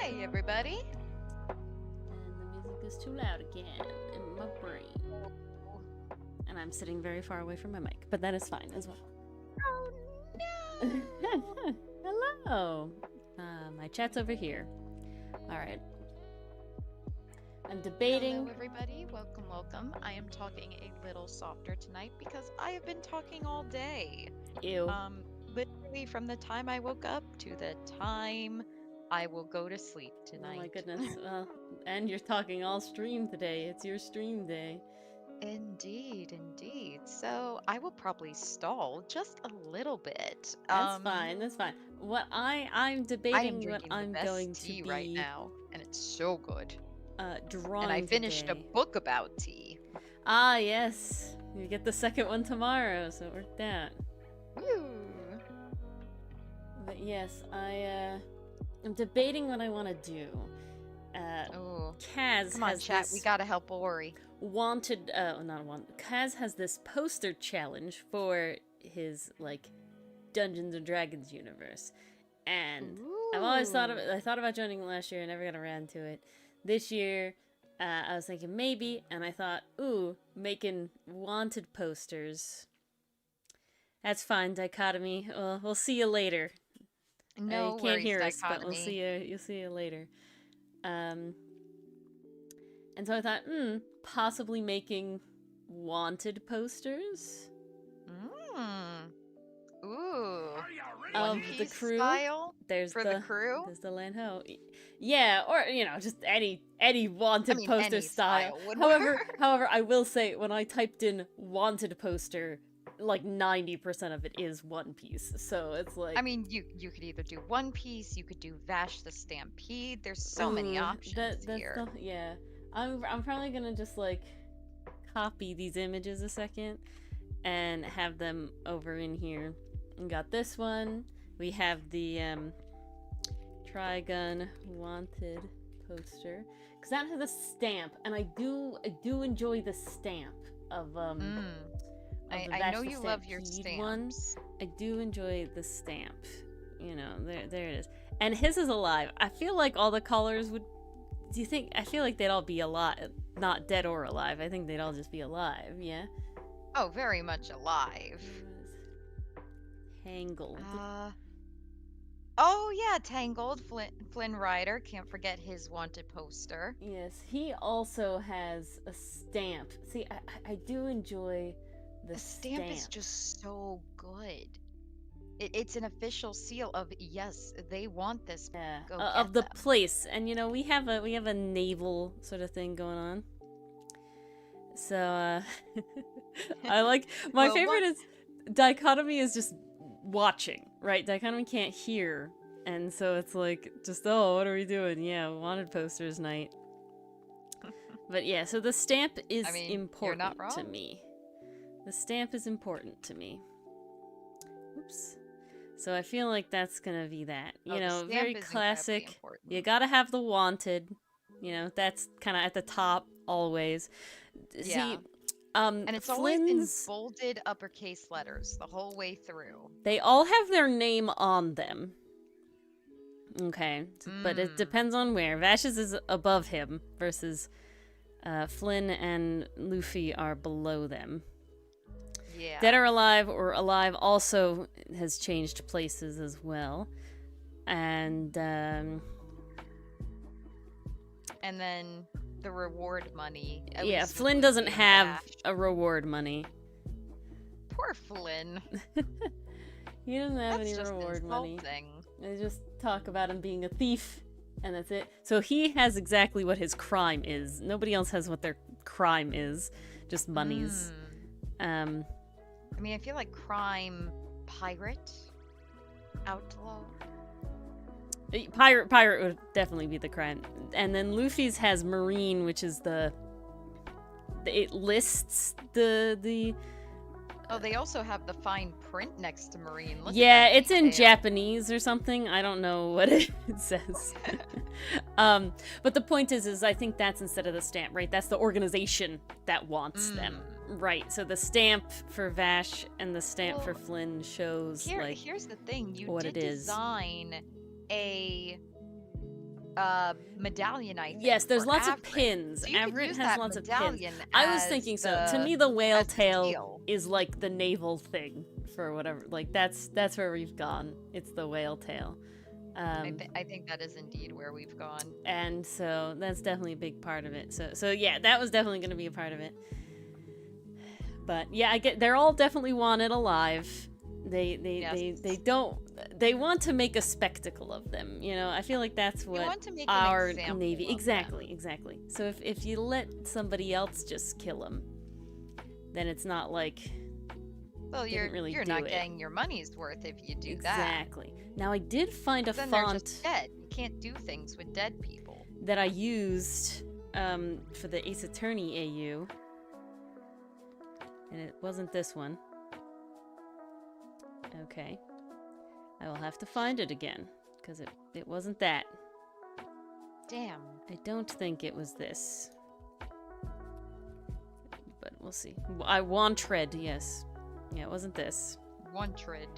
Hi, everybody. And the music is too loud again in my brain. And I'm sitting very far away from my mic, but that is fine as well. Oh, no. Hello. My chat's over here. All right. I'm debating. Hello, everybody. Welcome, welcome. I am talking a little softer tonight because I have been talking all day. Ew. Literally from the time I woke up to the time I will go to sleep tonight. Oh my goodness. Well, and you're talking all stream today. It's your stream day. Indeed, indeed. So I will probably stall just a little bit. That's fine. That's fine. What I'm I am debating what drinking I'm the best going tea to be right now, and it's so good. drawing And I finished today. a book about tea. Ah, yes. You get the second one tomorrow, so it worked out. Woo! But yes, I'm debating what I want to do. Kaz Come on, has chat. this We gotta help Ori. Kaz has this poster challenge for his Dungeons and Dragons universe, and I've always thought of it. I thought about joining it last year. I never got around to it. This year, I was thinking maybe, and I thought, ooh, making wanted posters. That's fine. Dichotomy. Well, we'll see you later. No you can't worries, hear us, Dichotomy. but we'll see you. You'll see you later. And so I thought, possibly making wanted posters. Ooh. Of the crew. Style There's the crew. There's the Lanho. Yeah, or just any wanted poster any style. would However, I will say when I typed in wanted poster, 90% of it is One Piece. So it's like, I mean, you could either do One Piece, you could do Vash the Stampede. There's so many options here. Yeah, I'm probably gonna just copy these images a second and have them over in here. We got this one. We have the Trigun wanted poster because that has a stamp, and I do enjoy the stamp of I know you love your stamps. One. I do enjoy the stamp. There it is. And his is alive. I feel like all the colors would. Do you think? I feel like they'd all be alive, not dead or alive. I think they'd all just be alive. Yeah. Oh, very much alive. Tangled. Oh yeah, Tangled. Flynn Rider. Can't forget his wanted poster. Yes, he also has a stamp. See, I do enjoy the stamp. Is just so good. It's an official seal of yes, they want this. Yeah, of the place, and we have a naval sort of thing going on. So I like my favorite is Dichotomy is just watching, right? Dichotomy can't hear, and so it's just what are we doing? Yeah, wanted posters night. But yeah, so the stamp is important to me. The stamp is important to me. Oops. So I feel like that's gonna be that. Very classic. You gotta have the wanted. That's kind of at the top always. Yeah. See, and it's always in bolded uppercase letters the whole way through. They all have their name on them. Okay, but it depends on where. Vash's is above him versus Flynn and Luffy are below them. Yeah. Dead or Alive or Alive also has changed places as well. And then the reward money. Yeah, Flynn doesn't have a reward money. Poor Flynn. He doesn't have any reward money. They just talk about him being a thief, and that's it. So he has exactly what his crime is. Nobody else has what their crime is. Just monies. I feel like crime, pirate, outlaw. Pirate would definitely be the crime. And then Luffy's has Marine, which is it lists the Oh, they also have the fine print next to Marine. Look yeah, it's in Japanese or something. I don't know what it says. But the point is I think that's instead of the stamp, right? That's the organization that wants them. Right, so the stamp for Vash and the stamp for Flynn shows here's the thing. You what did it is. Design a medallion, I Yes, think, there's for lots of Avrit. pins. So you could Avrit use has that lots of pins. medallion I was thinking so. To me, the whale as the tail seal. is like the navel thing for whatever. Like that's where we've gone. It's the whale tail. I think that is indeed where we've gone. And so that's definitely a big part of it. So yeah, that was definitely going to be a part of it. But yeah, I get they're all definitely wanted alive. They don't they want to make a spectacle of them. You know, I feel like that's what want to make our an example Navy of exactly. So if you let somebody else just kill them, then it's not like well, you're really not it. getting your money's worth if you do exactly. Now I did find a then font they're just dead. You can't do things with dead people. that I used for the Ace Attorney AU. And it wasn't this one. Okay. I will have to find it again, because it wasn't that. Damn. I don't think it was this. But we'll see. Wantred, yes. Yeah, it wasn't this. Wantred.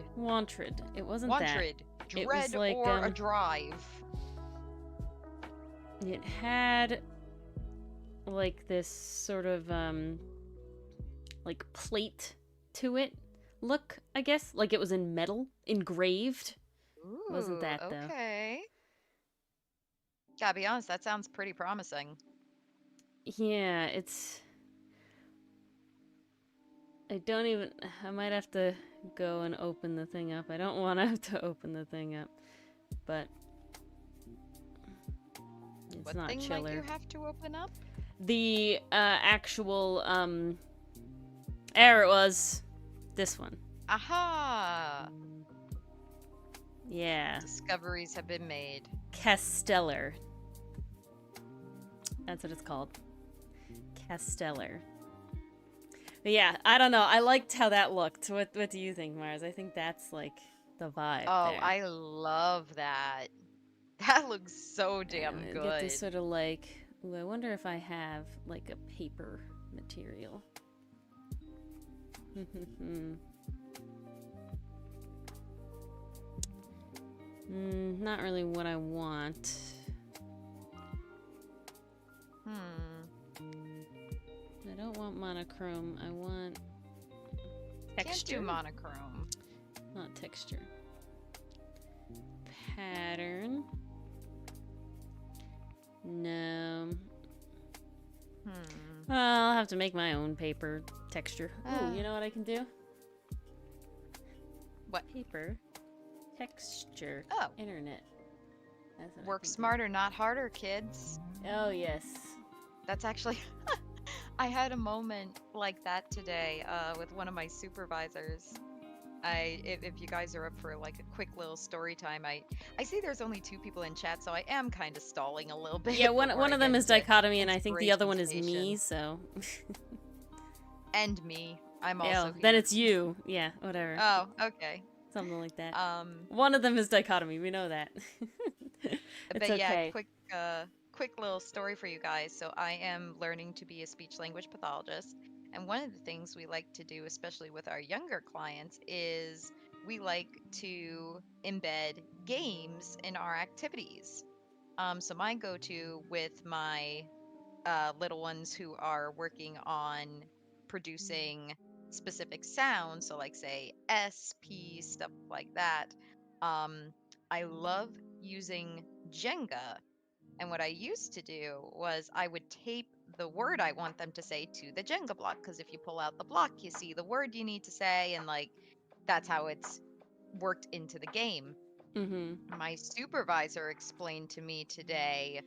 It wasn't that. Dread It was like, or a drive. It had like this sort of like plate to it look, I guess. Like it was in metal, engraved. Ooh, Wasn't that though? Okay. Gotta be honest, that sounds pretty promising. Yeah, it's... I might have to go and open the thing up. I don't want to have to open the thing up, but it's what not thing chiller. might you have to open up? The actual there it was. This one. Aha! Yeah. Discoveries have been made. Castellar. That's what it's called. Castellar. But yeah, I don't know. I liked how that looked. What do you think, Mars? I think that's like the vibe. Oh, there. I love that. That looks so damn good. Get this sort of like, ooh, I wonder if I have like a paper material. Not really what I want. I don't want monochrome. I want texture. Can't do monochrome. Not texture. Pattern. No. Well, I'll have to make my own paper texture. Ooh, you know what I can do? What? Paper texture. Oh. Internet. Work smarter, not harder, kids. Oh, yes. That's actually... I had a moment like that today with one of my supervisors. If you guys are up for like a quick little story time, I see there's only 2 people in chat, so I am kind of stalling a little bit. Yeah, one of them is Dichotomy, and I think the other one is me, so... and me. I'm also here. Then it's you. Yeah, whatever. Oh, okay. Something like that. One of them is Dichotomy, we know that. But okay. yeah, quick little story for you guys. So I am learning to be a speech language pathologist, and one of the things we like to do, especially with our younger clients, is we like to embed games in our activities. So my go-to with my little ones who are working on producing specific sounds, so like say S, P, stuff like that, I love using Jenga. And what I used to do was I would tape the word I want them to say to the Jenga block, because if you pull out the block, you see the word you need to say, and like that's how it's worked into the game. My supervisor explained to me today,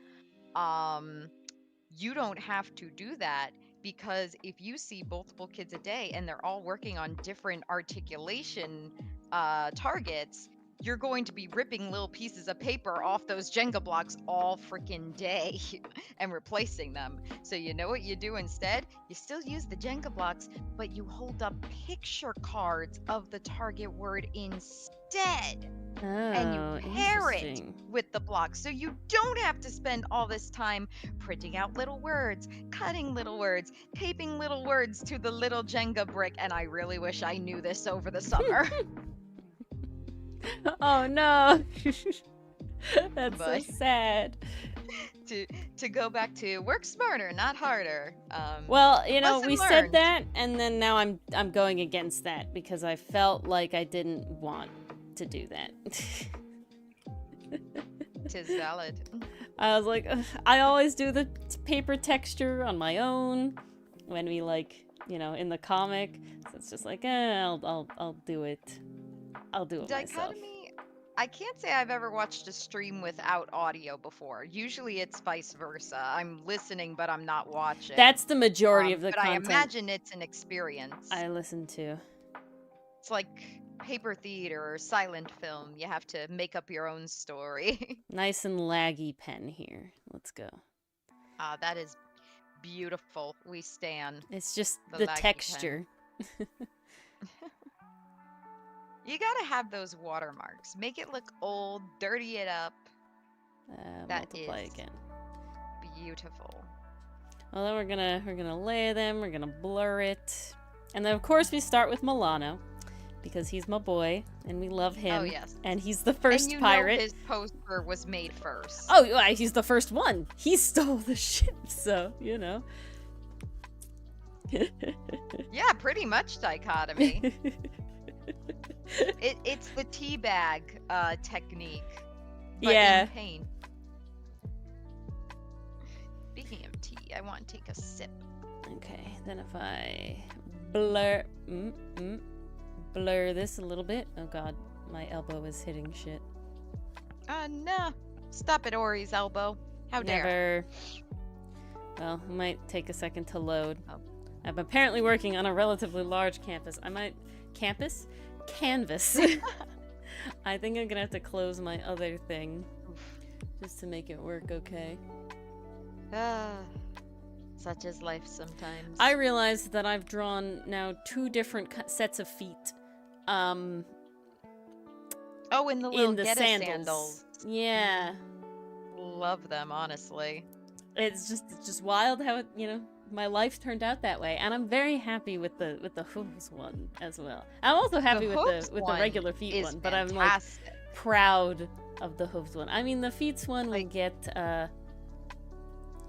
you don't have to do that, because if you see multiple kids a day and they're all working on different articulation targets, you're going to be ripping little pieces of paper off those Jenga blocks all freaking day and replacing them. So you know what you do instead? You still use the Jenga blocks, but you hold up picture cards of the target word instead. Oh, and you pair it with the blocks, so you don't have to spend all this time printing out little words, cutting little words, taping little words to the little Jenga brick, and I really wish I knew this over the summer. Oh no. That's so But sad. to to go back to work smarter, not harder. Well, you know, Lesson we said learned. that, and then now I'm going against that because I felt like I didn't want to do that. 'Tis valid. I was like, "Ugh, I always do the paper texture on my own when we like, you know, in the comic. So it's just like, I'll do it. I'll do it myself. Dichotomy. I can't say I've ever watched a stream without audio before. Usually it's vice versa. I'm listening, but I'm not watching. That's the majority of the But I content imagine it's an experience. I listen to. It's like paper theater or silent film. You have to make up your own story. Nice and laggy pen here. Let's go. That is beautiful. We stand It's just the the laggy texture. pen. You gotta have those watermarks. Make it look old, dirty it up. That Multiply is again. beautiful. Well, then we're gonna layer them. We're gonna blur it, and then of course we start with Milano, because he's my boy and we love him. Oh yes. And he's the first and you pirate. know his poster was made first. Oh, yeah, he's the first one. He stole the ship, so you know. Yeah, pretty much dichotomy. It's the teabag technique. But Yeah. in paint. Speaking of tea, I want to take a sip. Okay, then if I blur blur this a little bit. Oh god, my elbow is hitting shit. No. Stop it, Ori's elbow. How dare. Never. Well, it might take a second to load. Oh. I'm apparently working on a relatively large campus. Canvas? I think I'm gonna have to close my other thing just to make it work okay. Such is life sometimes. I realized that I've drawn now 2 different sets of feet. Oh, in the little In the Geta sandals. Yeah. Love them, honestly. It's just wild how it, you know, my life turned out that way, and I'm very happy with the hooves one as well. I'm also happy with the regular feet one, but I'm like proud of the hooves one. I mean, the feet one will get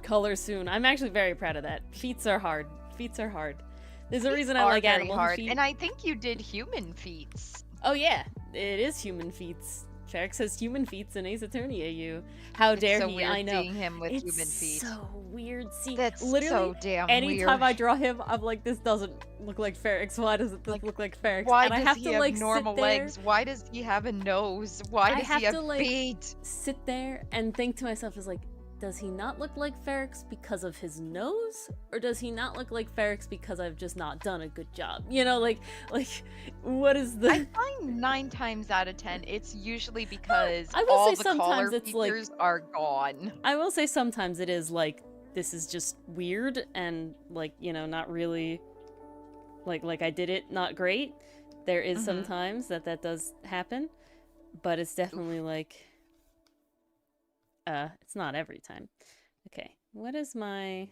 color soon. I'm actually very proud of that. Feet are hard. There's a reason I like animal feet. And I think you did human feet. Oh yeah, it is human feet. Feryx says human feet in Ace Attorney AU. How dare so he? Weird I know. Seeing him with it's human feet. So weird. See, that's literally so damn anytime weird. I draw him, I'm like, this doesn't look like Feryx. Why does it look like Feryx? Why and does I have he to have like normal sit there, legs? Why does he have a nose? Why does he have feet? Sit there and think to myself, is like, does he not look like Feryx because of his nose, or does he not look like Feryx because I've just not done a good job? You know, like what is the? I find 9 times out of 10, it's usually because I will all say the collar sometimes it's features are gone. I will say sometimes it is like, this is just weird and like, you know, not really like I did it not great. There is sometimes that does happen, but it's definitely like it's not every time. Okay, what is my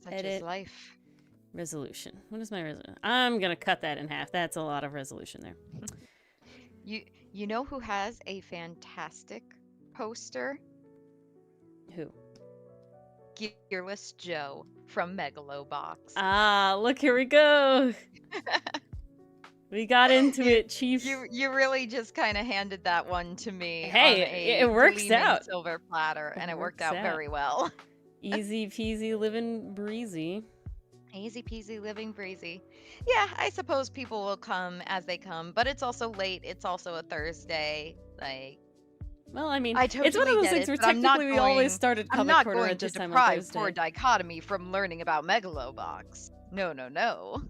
Such is life. Resolution? What is my resolution? I'm gonna cut that in half. That's a lot of resolution there. You know who has a fantastic poster? Who? Gearless Joe from Megalo Box. Ah, look, here we go. We got into it, Chief. You really just kind of handed that one to me. Hey, it works out. Silver platter, and it worked out very well. Easy peasy living breezy. Easy peasy living breezy. Yeah, I suppose people will come as they come, but it's also late. It's also a Thursday. Like, well, I mean, it's one of those things where technically we always started comic corner at this time on Thursday. I'm not going to deprive poor Dichotomy from learning about Megalo Box. No.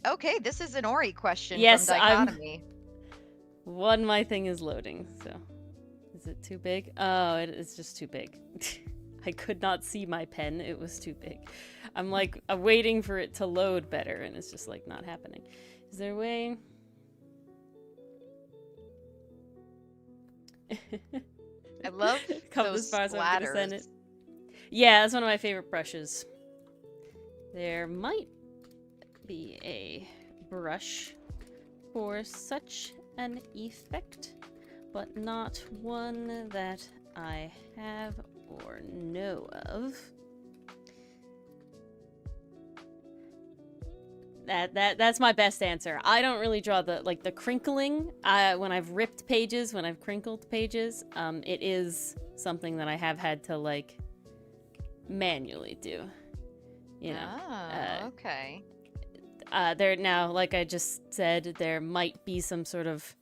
Okay, this is an Ori question from Dichotomy. My thing is loading, so. Is it too big? Oh, it's just too big. I could not see my pen, it was too big. I'm like, I'm waiting for it to load better, and it's just like not happening. Is there a way? I love those splatters. Yeah, that's one of my favorite brushes. There might be a brush for such an effect, but not one that I have or know of. That's my best answer. I don't really draw the crinkling. When I've ripped pages, when I've crinkled pages, it is something that I have had to like manually do. You know, Oh, okay. there now, like I just said, there might be some sort of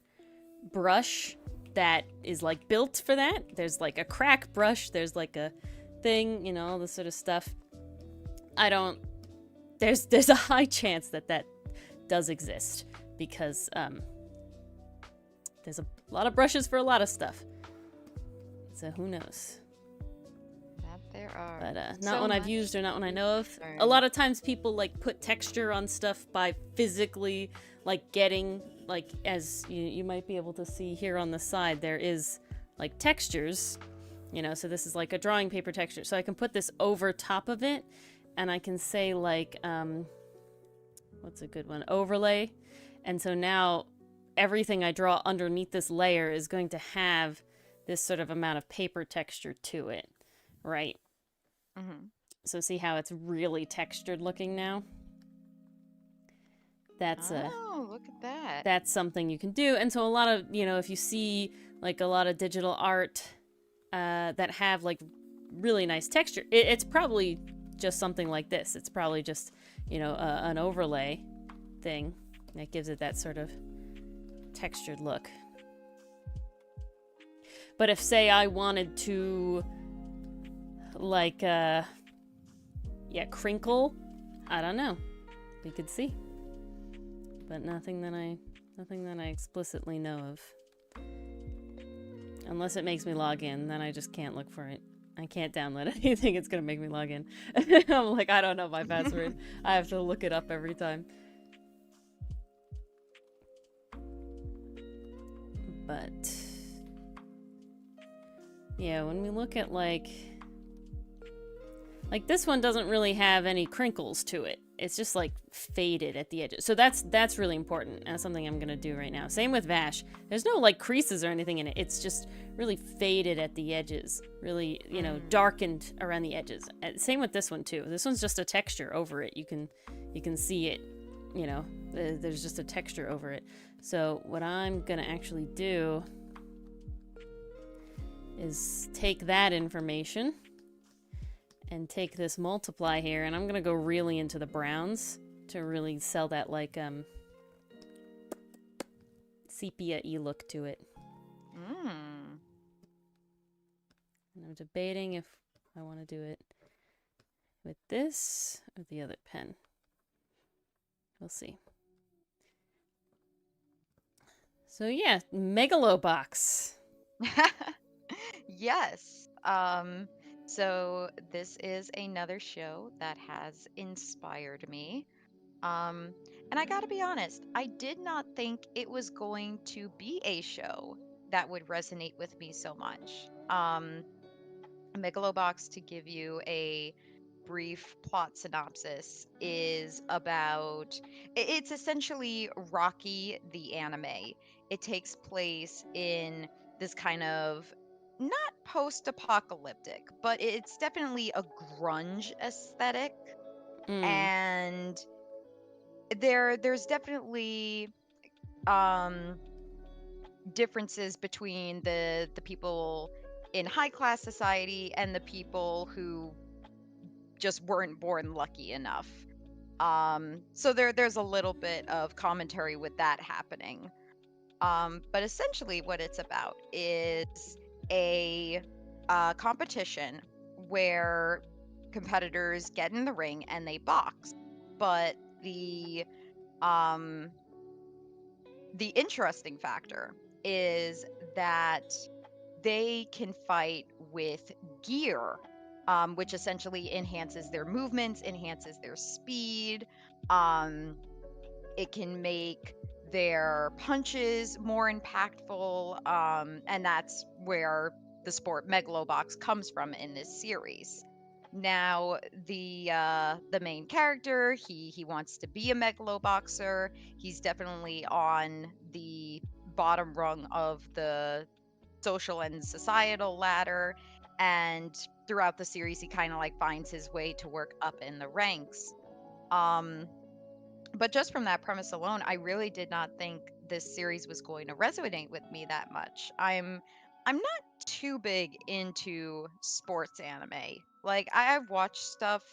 brush that is like built for that. There's like a crack brush. There's like a thing, you know, all this sort of stuff. I don't. There's a high chance that that does exist because there's a lot of brushes for a lot of stuff. So who knows? That there are. But not So one I've much used or not one I know of. to A lot learn. of times people like put texture on stuff by physically like getting like as you might be able to see here on the side there is like textures, you know, so this is like a drawing paper texture. So I can put this over top of it and I can say like what's a good one? Overlay. And so now everything I draw underneath this layer is going to have this sort of amount of paper texture to it, right? Mm-hmm. So see how it's really textured looking now? Oh, look at that. That's something you can do. And so a lot of, you know, if you see like a lot of digital art that have like really nice texture, it's probably just something like this. It's probably just, you know, an overlay thing that gives it that sort of textured look. But if, say, I wanted to, like, crinkle, I don't know. We could see. But nothing that I explicitly know of. Unless it makes me log in, then I just can't look for it. I can't download anything. It's gonna make me log in. I'm like, I don't know my password. I have to look it up every time. But yeah, when we look at like this one doesn't really have any crinkles to it. It's just like faded at the edges. So that's really important. That's something I'm gonna do right now. Same with Vash. There's no like creases or anything in it. It's just really faded at the edges. Really, you know, darkened around the edges. Same with this one too. This one's just a texture over it. You can see it. You know, there's just a texture over it. So what I'm gonna actually do is take that information and take this multiply here, and I'm gonna go really into the browns to really sell that like sepia-y look to it. Mm. And I'm debating if I want to do it with this or the other pen. We'll see. So yeah, Megalo box. Yes. So this is another show that has inspired me. And I gotta be honest, I did not think it was going to be a show that would resonate with me so much. Megalobox, to give you a brief plot synopsis, is about it's essentially Rocky the anime. It takes place in this kind of not post-apocalyptic, but it's definitely a grunge aesthetic, Mm. and there's definitely um differences between the people in high class society and the people who just weren't born lucky enough. So there's a little bit of commentary with that happening. But essentially, what it's about is a competition where competitors get in the ring and they box. But um, the interesting factor is that they can fight with gear, which essentially enhances their movements, enhances their speed. Um, it can make their punches more impactful, and that's where the sport Megalobox comes from in this series. Now, the main character, he wants to be a megaloboxer. He's definitely on the bottom rung of the social and societal ladder, and throughout the series he kind of like finds his way to work up in the ranks. um but just from that premise alone, I really did not think this series was going to resonate with me that much. I'm not too big into sports anime. Like I've watched stuff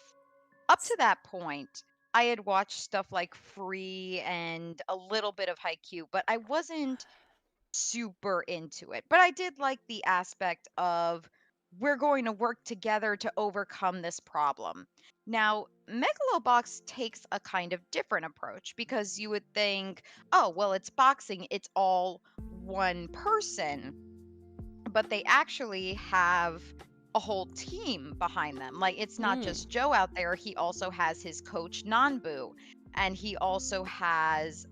up to that point. I had watched stuff like Free and a little bit of Haikyuu, but I wasn't super into it. But I did like the aspect of we're going to work together to overcome this problem. Now, Megalobox takes a kind of different approach because you would think, oh, well, it's boxing, it's all one person, but they actually have a whole team behind them. Like it's not Mm. just Joe out there, he also has his coach Nanbu, and he also has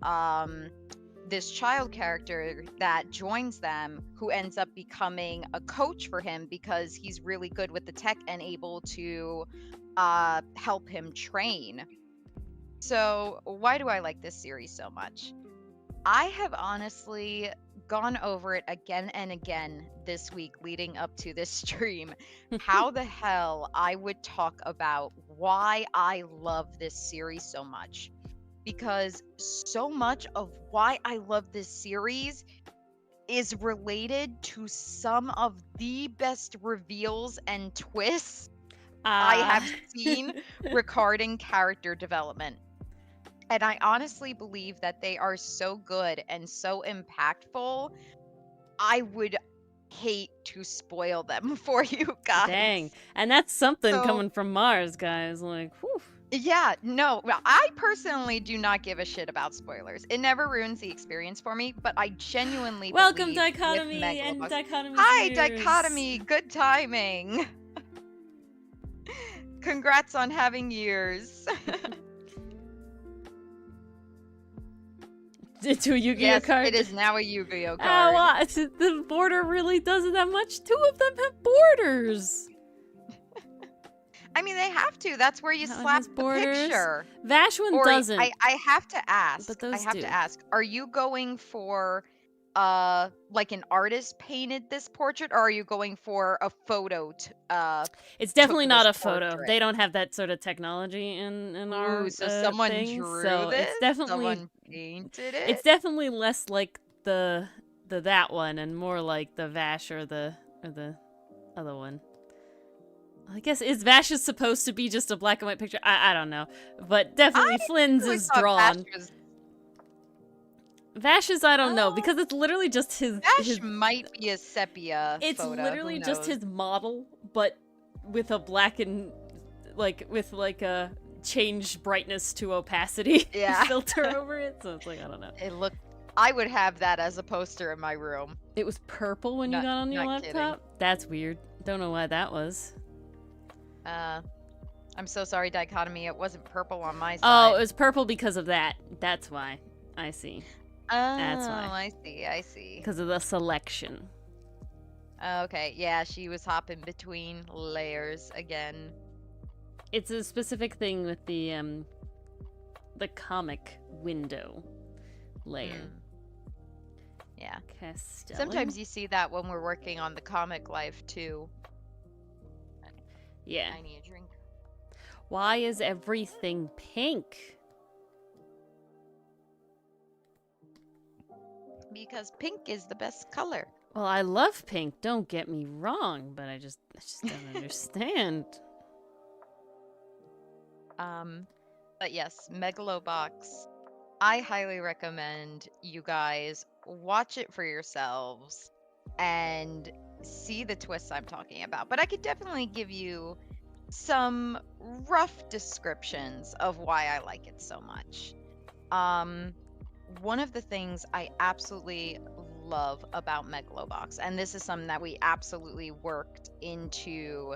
this child character that joins them who ends up becoming a coach for him because he's really good with the tech and able to help him train. So, why do I like this series so much? I have honestly gone over it again and again this week leading up to this stream. How the hell I would talk about why I love this series so much. Because so much of why I love this series is related to some of the best reveals and twists I Ah. have seen regarding character development. And I honestly believe that they are so good and so impactful. I would hate to spoil them for you Dang. guys. And that's something So, coming from Mars, guys. Like, whew. yeah, no, well, I personally do not give a shit about spoilers. It never ruins the experience for me, but I genuinely Welcome, believe with Dichotomy and Megalobox. Dichotomy's Hi, years. Dichotomy, good timing. Congrats on having years. To a Yu-Gi-Oh Yes, card. it is now a Yu-Gi-Oh Oh, card. the border really doesn't have much. Two of them have borders. I mean, they have to. That's where you That one slap has the borders. picture. Vash one Or doesn't, I have to ask. but I those have to do. ask. Are you going for like an artist painted this portrait, or are you going for a photo It's took definitely not this a photo. portrait? They don't have that sort of technology in Ooh, our so someone thing, drew so this? it's definitely Someone painted it? less like the that one and more like the Vash or the other one. I guess is Vash is supposed to be just a black and white picture. I don't know, but I definitely Flynn's really is thought Vash drawn. was Vash is I don't know uh because it's literally just his. Vash might be a sepia It's photo, who literally just knows? his model, but with a black and with like a change brightness to opacity Yeah. filter over it. So it's like I don't know. It looked I would have that as a poster in my room. It was purple when you Not got on your not laptop. kidding. That's weird. Don't know why that was. I'm so sorry, Dichotomy. It wasn't purple on my Oh, it side. was purple because of that. That's why. I see. Oh, That's why. I see. I see. Because of the selection. Okay, yeah, she was hopping between layers again. It's a specific thing with the comic window layer. Hmm. Yeah. Castellan? Sometimes you see that when we're working on the comic life too. Yeah. I need a drink. Why is everything pink? Because pink is the best color. Well, I love pink, don't get me wrong, but I just don't understand. But yes, Megalobox. I highly recommend you guys watch it for yourselves and see the twists I'm talking about. But I could definitely give you some rough descriptions of why I like it so much. One of the things I absolutely love about Megalobox, and this is something that we absolutely worked into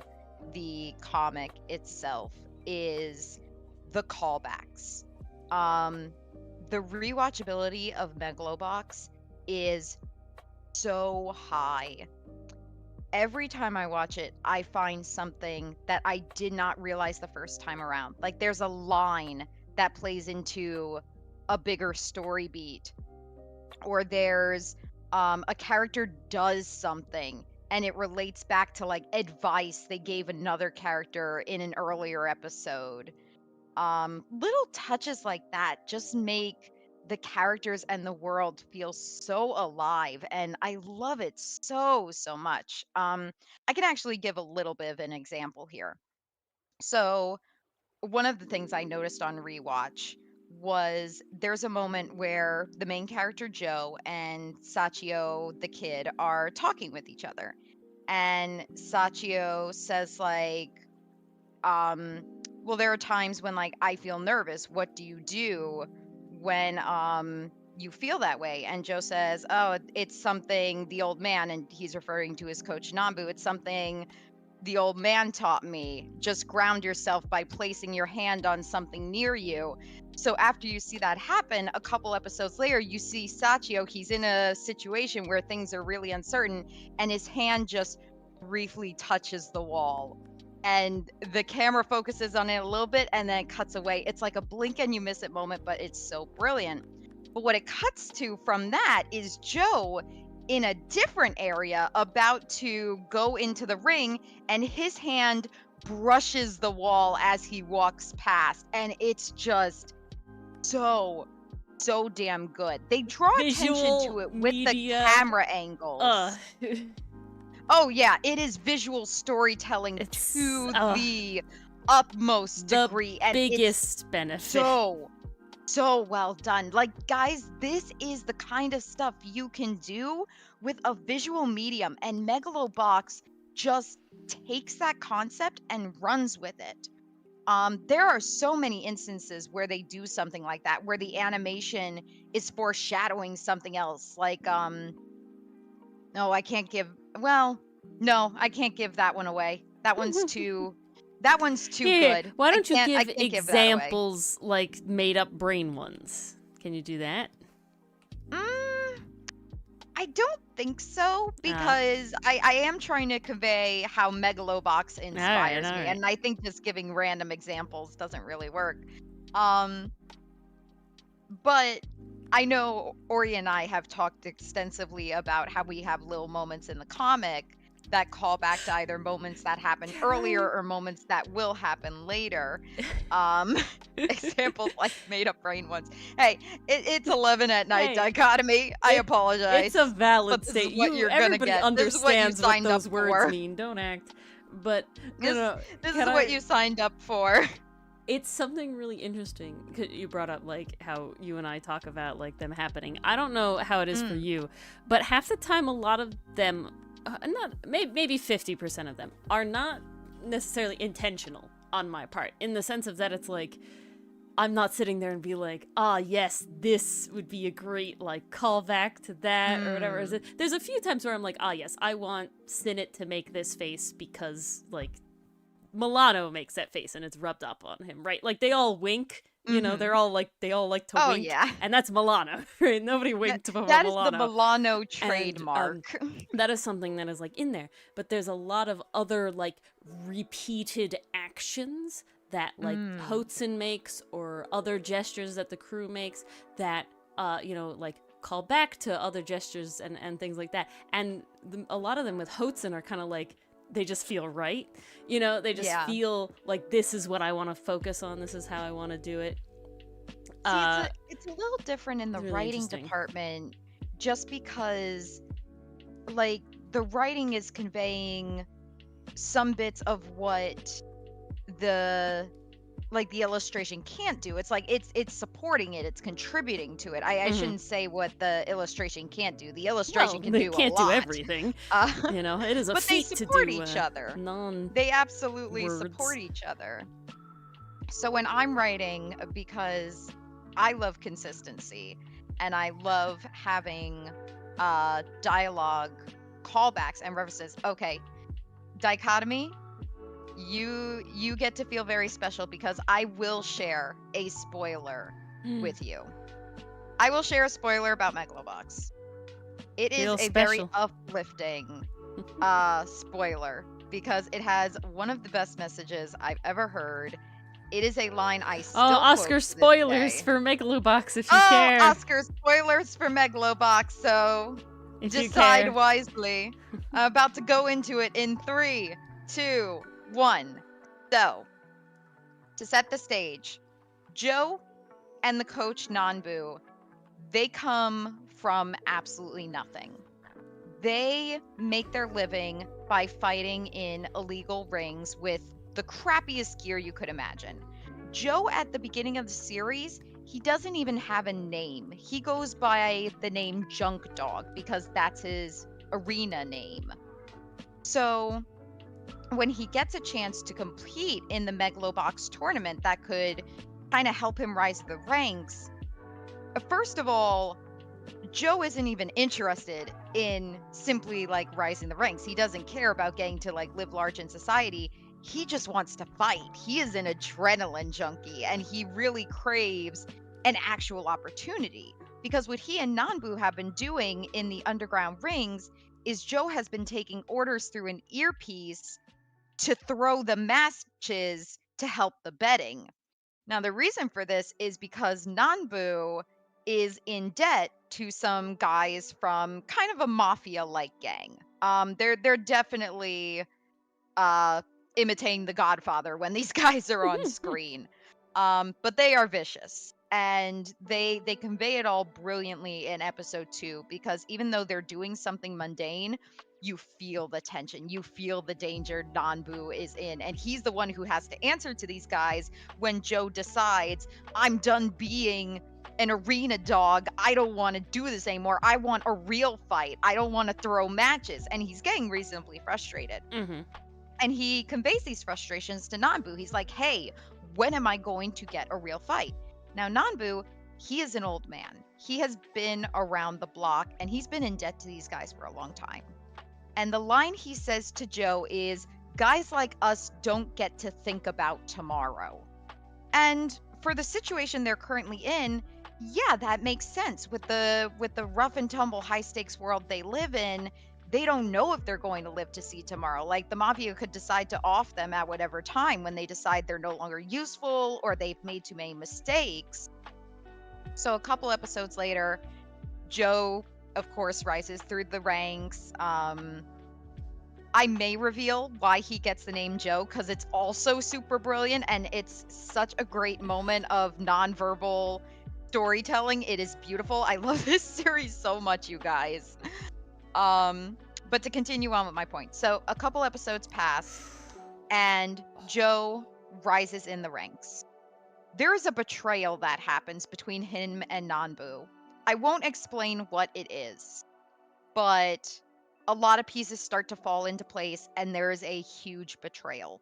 the comic itself, is the callbacks. The rewatchability of Megalobox is so high. Every time I watch it, I find something that I did not realize the first time around. Like there's a line that plays into a bigger story beat or there's a character does something and it relates back to like advice they gave another character in an earlier episode. Little touches like that just make the characters and the world feel so alive, and I love it so much. I can actually give a little bit of an example here. So one of the things I noticed on rewatch was there's a moment where the main character Joe and Sachio the kid are talking with each other. And Sachio says like, um well, there are times when like I feel nervous. What do you do when you feel that way? And Joe says, "Oh, it's something the old man," and he's referring to his coach Nambu. "It's something the old man taught me. Just ground yourself by placing your hand on something near you." So after you see that happen, a couple episodes later, you see Sachio. He's in a situation where things are really uncertain, and his hand just briefly touches the wall. And the camera focuses on it a little bit and then it cuts away. It's like a blink and you miss it moment, but it's so brilliant. But what it cuts to from that is Joe in a different area about to go into the ring, and his hand brushes the wall as he walks past, and it's just so damn good. They draw attention Visual to it with the media. camera angles. Oh yeah, it is visual storytelling It's to the utmost the degree, and it's biggest benefit. so well done. Like, guys, this is the kind of stuff you can do with a visual medium, and Megalobox just takes that concept and runs with it. There are so many instances where they do something like that, where the animation is foreshadowing something else. Like, no, I can't give. Well, no, I can't give that one away. That one's too. That one's too Here, good. why don't you I give can't give that away. examples like made up brain ones? Can you do that? I don't think so, because I am trying to convey how Megalobox inspires me, Alright. and I think just giving random examples doesn't really work. But I know Ori and I have talked extensively about how we have little moments in the comic that call back to either moments that happened earlier or moments that will happen later. Examples like made up brain ones. Hey, it's 11 at night, Hey, dichotomy. I apologize. It's a valid but this is statement. what you're gonna Everybody get. This is what you understands what signed those up words for. mean. Don't act. But This is can what I- you signed up for. It's something really interesting. You brought up like how you and I talk about like them happening. I don't know how it is for you, but half the time a lot of them, not maybe 50% of them are not necessarily intentional on my part, in the sense of that it's like I'm not sitting there and be like, ah, yes, this would be a great like callback to that or whatever. There's a few times where I'm like, ah, yes, I want Sinnett to make this face because like Milano makes that face and it's rubbed up on him, right? Like they all wink, you know, they all like to wink. Yeah. And that's Milano, right? Nobody winked before That is Milano. the Milano trademark. That is something that is like in there. But there's a lot of other like repeated actions that like Hotson makes or other gestures that the crew makes that like call back to other gestures and things like that. And a lot of them with Hotson are kind of like they just feel right. You know, they just feel like this is what I want to focus on. This is how I want to do it. See, it's a little different in the really writing department, just because like the writing is conveying some bits of what the illustration can't do. It's like it's supporting it, it's contributing to it. I shouldn't say what the illustration can't do. The illustration can do a can't lot. do everything. You know, it is a but feat they to support do each other. They absolutely words. support each other. So when I'm writing, because I love consistency and I love having dialogue callbacks and references. Okay, dichotomy, you get to feel very special because I will share a spoiler with you. I will share a spoiler about Megalobox. It is a very uplifting spoiler because it has one of the best messages I've ever heard, It is a line I Oh, still quote Oscar to this spoilers day. for Megalobox if you Oh, care. Oscar spoilers for Megalobox, so If you decide care. wisely. I'm about to go into it in 3, 2, 1. So, to set the stage, Joe and the coach Nanbu, they come from absolutely nothing. They make their living by fighting in illegal rings with the crappiest gear you could imagine. Joe, at the beginning of the series, he doesn't even have a name. He goes by the name Junk Dog because that's his arena name. So, when he gets a chance to compete in the Megalobox tournament that could kind of help him rise the ranks, first of all, Joe isn't even interested in simply like rising the ranks. He doesn't care about getting to like live large in society. He just wants to fight. He is an adrenaline junkie and he really craves an actual opportunity. Because what he and Nanbu have been doing in the underground rings is Joe has been taking orders through an earpiece to throw the matches to help the betting. Now, the reason for this is because Nanbu is in debt to some guys from kind of a mafia-like gang. They're definitely uh, imitating The Godfather when these guys are on screen. But they are vicious, and they convey it all brilliantly in episode 2 because even though they're doing something mundane, you feel the tension, you feel the danger Nanbu is in, and he's the one who has to answer to these guys when Joe decides, I'm done being an arena dog. I don't want to do this anymore. I want a real fight. I don't want to throw matches. And he's getting reasonably frustrated. Mm-hmm. And he conveys these frustrations to Nanbu. He's like, hey, when am I going to get a real fight? Now, Nanbu, he is an old man. He has been around the block and he's been in debt to these guys for a long time. And the line he says to Joe is, guys like us don't get to think about tomorrow. And for the situation they're currently in, yeah, that makes sense. With the rough and tumble high stakes world they live in, they don't know if they're going to live to see tomorrow. Like the mafia could decide to off them at whatever time when they decide they're no longer useful or they've made too many mistakes. So a couple episodes later, Joe, of course, rises through the ranks. I may reveal why he gets the name Joe because it's also super brilliant and it's such a great moment of nonverbal storytelling. It is beautiful. I love this series so much, you guys. But to continue on with my point. So a couple episodes pass and Joe rises in the ranks. There is a betrayal that happens between him and Nanbu. I won't explain what it is, but a lot of pieces start to fall into place and there is a huge betrayal.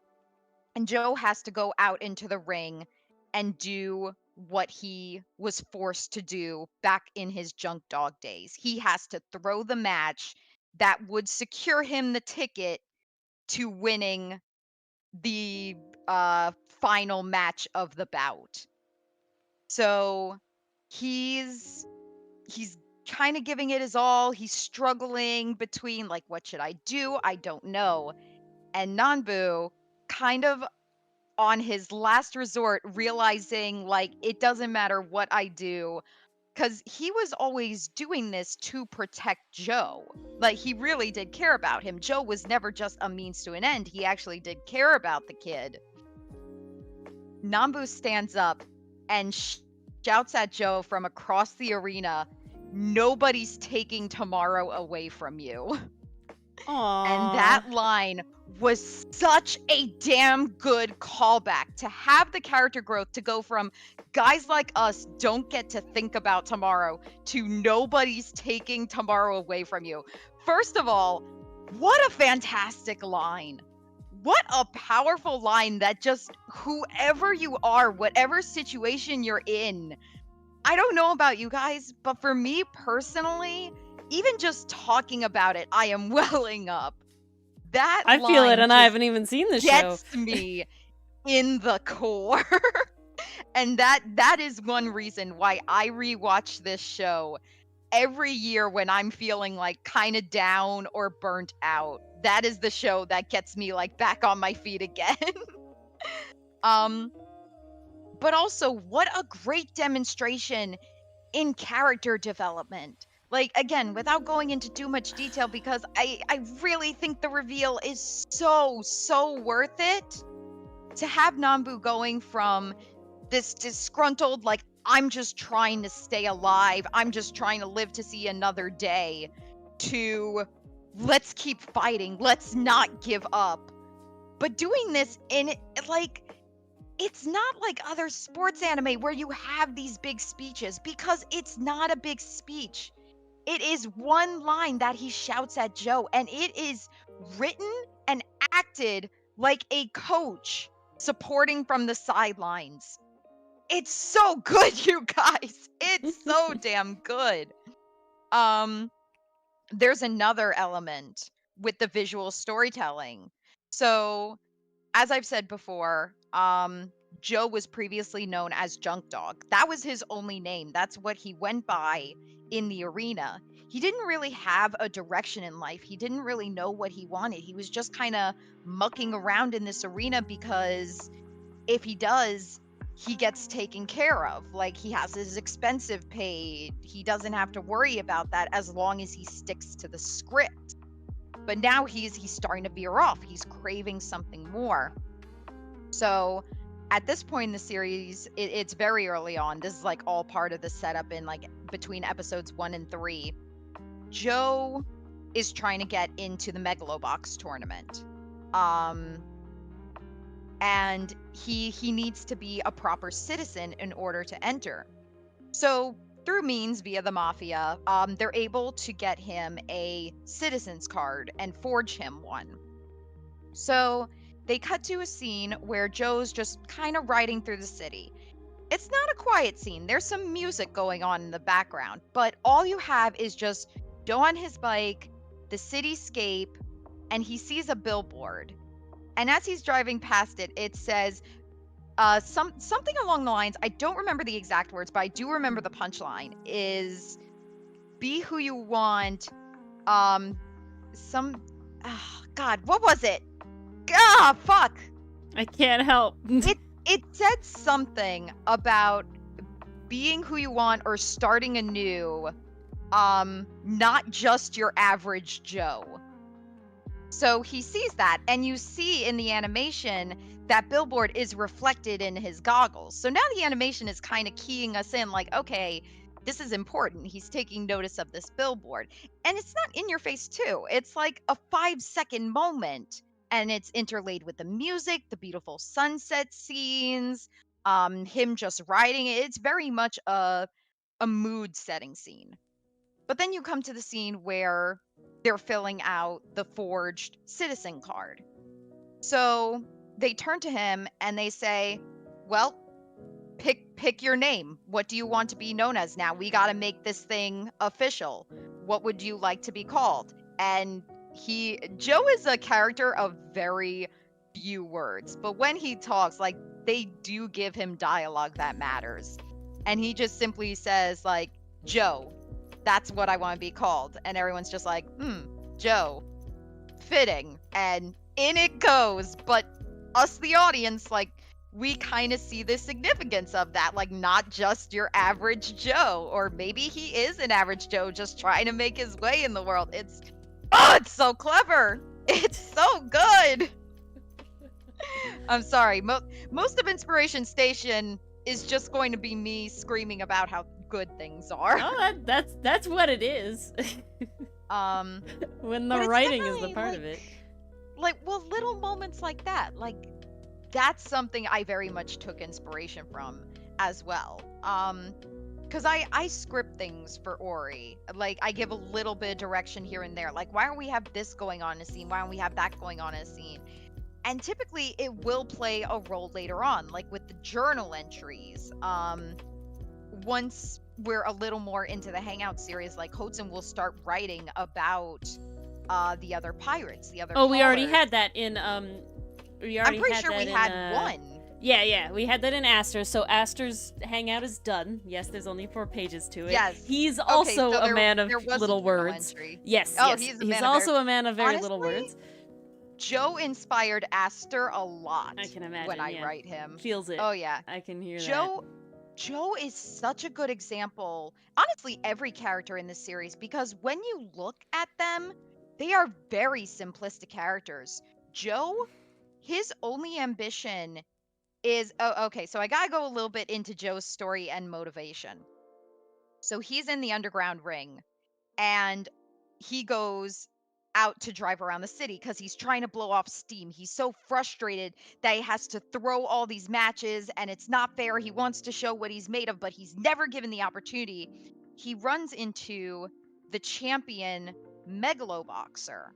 And Joe has to go out into the ring and do what he was forced to do back in his junk dog days. He has to throw the match that would secure him the ticket to winning the final match of the bout. So he's kind of giving it his all. He's struggling between like, what should I do? I don't know. And Nanbu kind of on his last resort realizing like it doesn't matter what I do because he was always doing this to protect Joe. Like he really did care about him. Joe was never just a means to an end. He actually did care about the kid. Nambu stands up and shouts at Joe from across the arena, nobody's taking tomorrow away from you. Aww. And that line was such a damn good callback to have the character growth to go from guys like us don't get to think about tomorrow to nobody's taking tomorrow away from you. First of all, what a fantastic line. What a powerful line that just whoever you are, whatever situation you're in, I don't know about you guys, but for me personally, even just talking about it, I am welling up. That I feel it, line and I just haven't even seen the show. gets me in the core. And that is one reason why I rewatch this show every year when I'm feeling like kind of down or burnt out. That is the show that gets me like back on my feet again. um but also what a great demonstration in character development. Like, again, without going into too much detail, because I really think the reveal is so worth it. To have Nambu going from this disgruntled, like, I'm just trying to stay alive, I'm just trying to live to see another day, to let's keep fighting, let's not give up. But doing this in, like, it's not like other sports anime where you have these big speeches, because it's not a big speech. It is one line that he shouts at Joe, and it is written and acted like a coach supporting from the sidelines. It's so good, you guys. It's so damn good. Um, there's another element with the visual storytelling. So, as I've said before, Joe was previously known as Junk Dog. That was his only name. That's what he went by in the arena. He didn't really have a direction in life. He didn't really know what he wanted. He was just kind of mucking around in this arena because if he does, he gets taken care of. Like, he has his expensive paid. He doesn't have to worry about that as long as he sticks to the script. But now he's starting to veer off. He's craving something more. So at this point in the series, it's very early on. This is like all part of the setup in like between episodes 1 and 3. Joe is trying to get into the Megalo box tournament. And he needs to be a proper citizen in order to enter. So through means via the mafia, they're able to get him a citizen's card and forge him one. So they cut to a scene where Joe's just kind of riding through the city. It's not a quiet scene. There's some music going on in the background, but all you have is just Joe on his bike, the cityscape, and he sees a billboard. And as he's driving past it, it says something along the lines, I don't remember the exact words, but I do remember the punchline, is be who you want. God, what was it? Fuck. I can't help. It said something about being who you want or starting anew, not just your average Joe. So he sees that, and you see in the animation that billboard is reflected in his goggles. So now the animation is kind of keying us in, like, okay, this is important. He's taking notice of this billboard. And it's not in your face, too. It's like a 5-second moment, and it's interlaid with the music, the beautiful sunset scenes, him just riding it. It's very much a mood-setting scene. But then you come to the scene where they're filling out the forged citizen card. So they turn to him and they say, well, pick your name. What do you want to be known as now? We got to make this thing official. What would you like to be called? And Joe is a character of very few words, but when he talks, like, they do give him dialogue that matters. And he just simply says, like, Joe, that's what I want to be called. And everyone's just like, Joe, fitting. And in it goes. But us, the audience, like, we kind of see the significance of that. Like, not just your average Joe. Or maybe he is an average Joe just trying to make his way in the world. It's so clever. It's so good. I'm sorry. Most of Inspiration Station is just going to be me screaming about how good things are. Oh, that's what it is. When the writing is the part of it. Like, well, little moments like that, like, that's something I very much took inspiration from as well. Because I script things for Ori. Like, I give a little bit of direction here and there. Like, why don't we have this going on in a scene? Why don't we have that going on in a scene? And typically, it will play a role later on, like with the journal entries. Once we're a little more into the Hangout series, like, Hudson will start writing about the other pirates, the other Oh, we already callers. had that in I'm pretty sure we had one. Yeah, we had that in Aster's. So Aster's Hangout is done. Yes, there's only 4 pages to it. Yes. He's also so a man of there was little a journal words. entry. Yes, Oh, yes. he's He's also a man of very little Honestly, words. Joe inspired Aster a I lot can when imagine, I yeah. write him. Feels it. Oh yeah. I can hear that. Joe Joe is such a good example. Honestly, every character in this series, because when you look at them, they are very simplistic characters. Joe, his only ambition is, oh, okay, so I gotta go a little bit into Joe's story and motivation. So he's in the underground ring, and he goes out to drive around the city because he's trying to blow off steam. He's so frustrated that he has to throw all these matches and it's not fair. He wants to show what he's made of, but he's never given the opportunity. He runs into the champion Megalo boxer,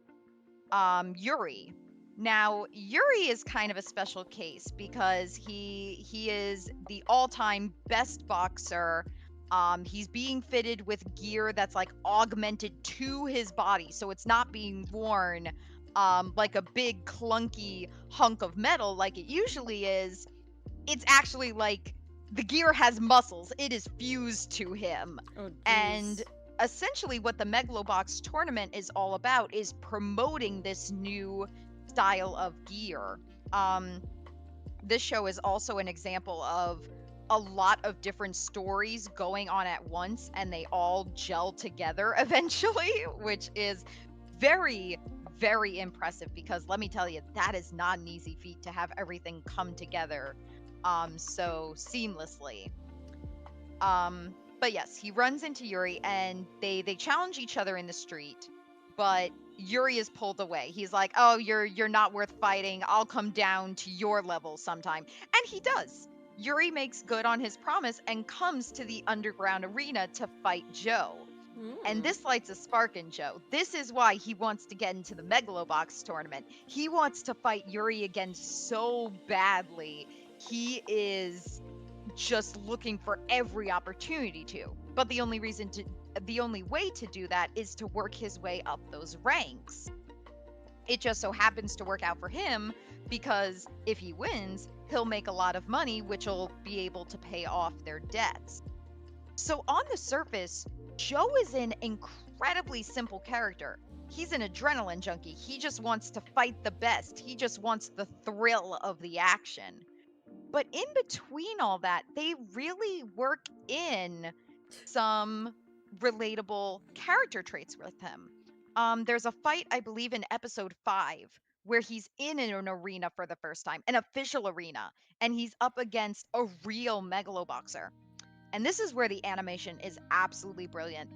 Yuri. Now, Yuri is kind of a special case because he is the all-time best boxer. He's being fitted with gear that's like augmented to his body, so it's not being worn like a big clunky hunk of metal like it usually is. It's actually like the gear has muscles. It is fused to him. Oh, And jeez. essentially what the Megalobox tournament is all about is promoting this new style of gear. Um this show is also an example of a lot of different stories going on at once and they all gel together eventually, which is very very impressive because let me tell you that is not an easy feat to have everything come together so seamlessly. But yes, he runs into Yuri and they challenge each other in the street, but Yuri is pulled away. He's like, "Oh, you're not worth fighting. I'll come down to your level sometime." And he does. Yuri makes good on his promise and comes to the underground arena to fight Joe. And Mm. this lights a spark in Joe. This is why he wants to get into the Megalobox tournament. He wants to fight Yuri again so badly. He is just looking for every opportunity to. But the only way to do that is to work his way up those ranks. It just so happens to work out for him because if he wins, he'll make a lot of money, which will be able to pay off their debts. So on the surface, Joe is an incredibly simple character. He's an adrenaline junkie. He just wants to fight the best. He just wants the thrill of the action. But in between all that, they really work in some relatable character traits with him. There's a fight, I believe, in episode 5 where he's in an arena for the first time, an official arena, and he's up against a real megaloboxer. And this is where the animation is absolutely brilliant.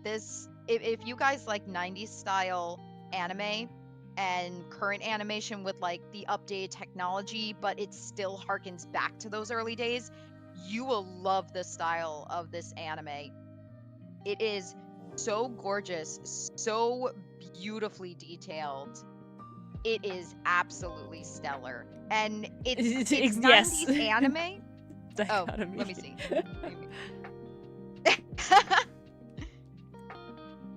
If you guys like 90s style anime and current animation with like the updated technology, but it still harkens back to those early days, you will love the style of this anime. It is so gorgeous, so beautifully detailed. It is absolutely stellar. And it's Yes. 90s anime. Oh, Dichotomy. let me see.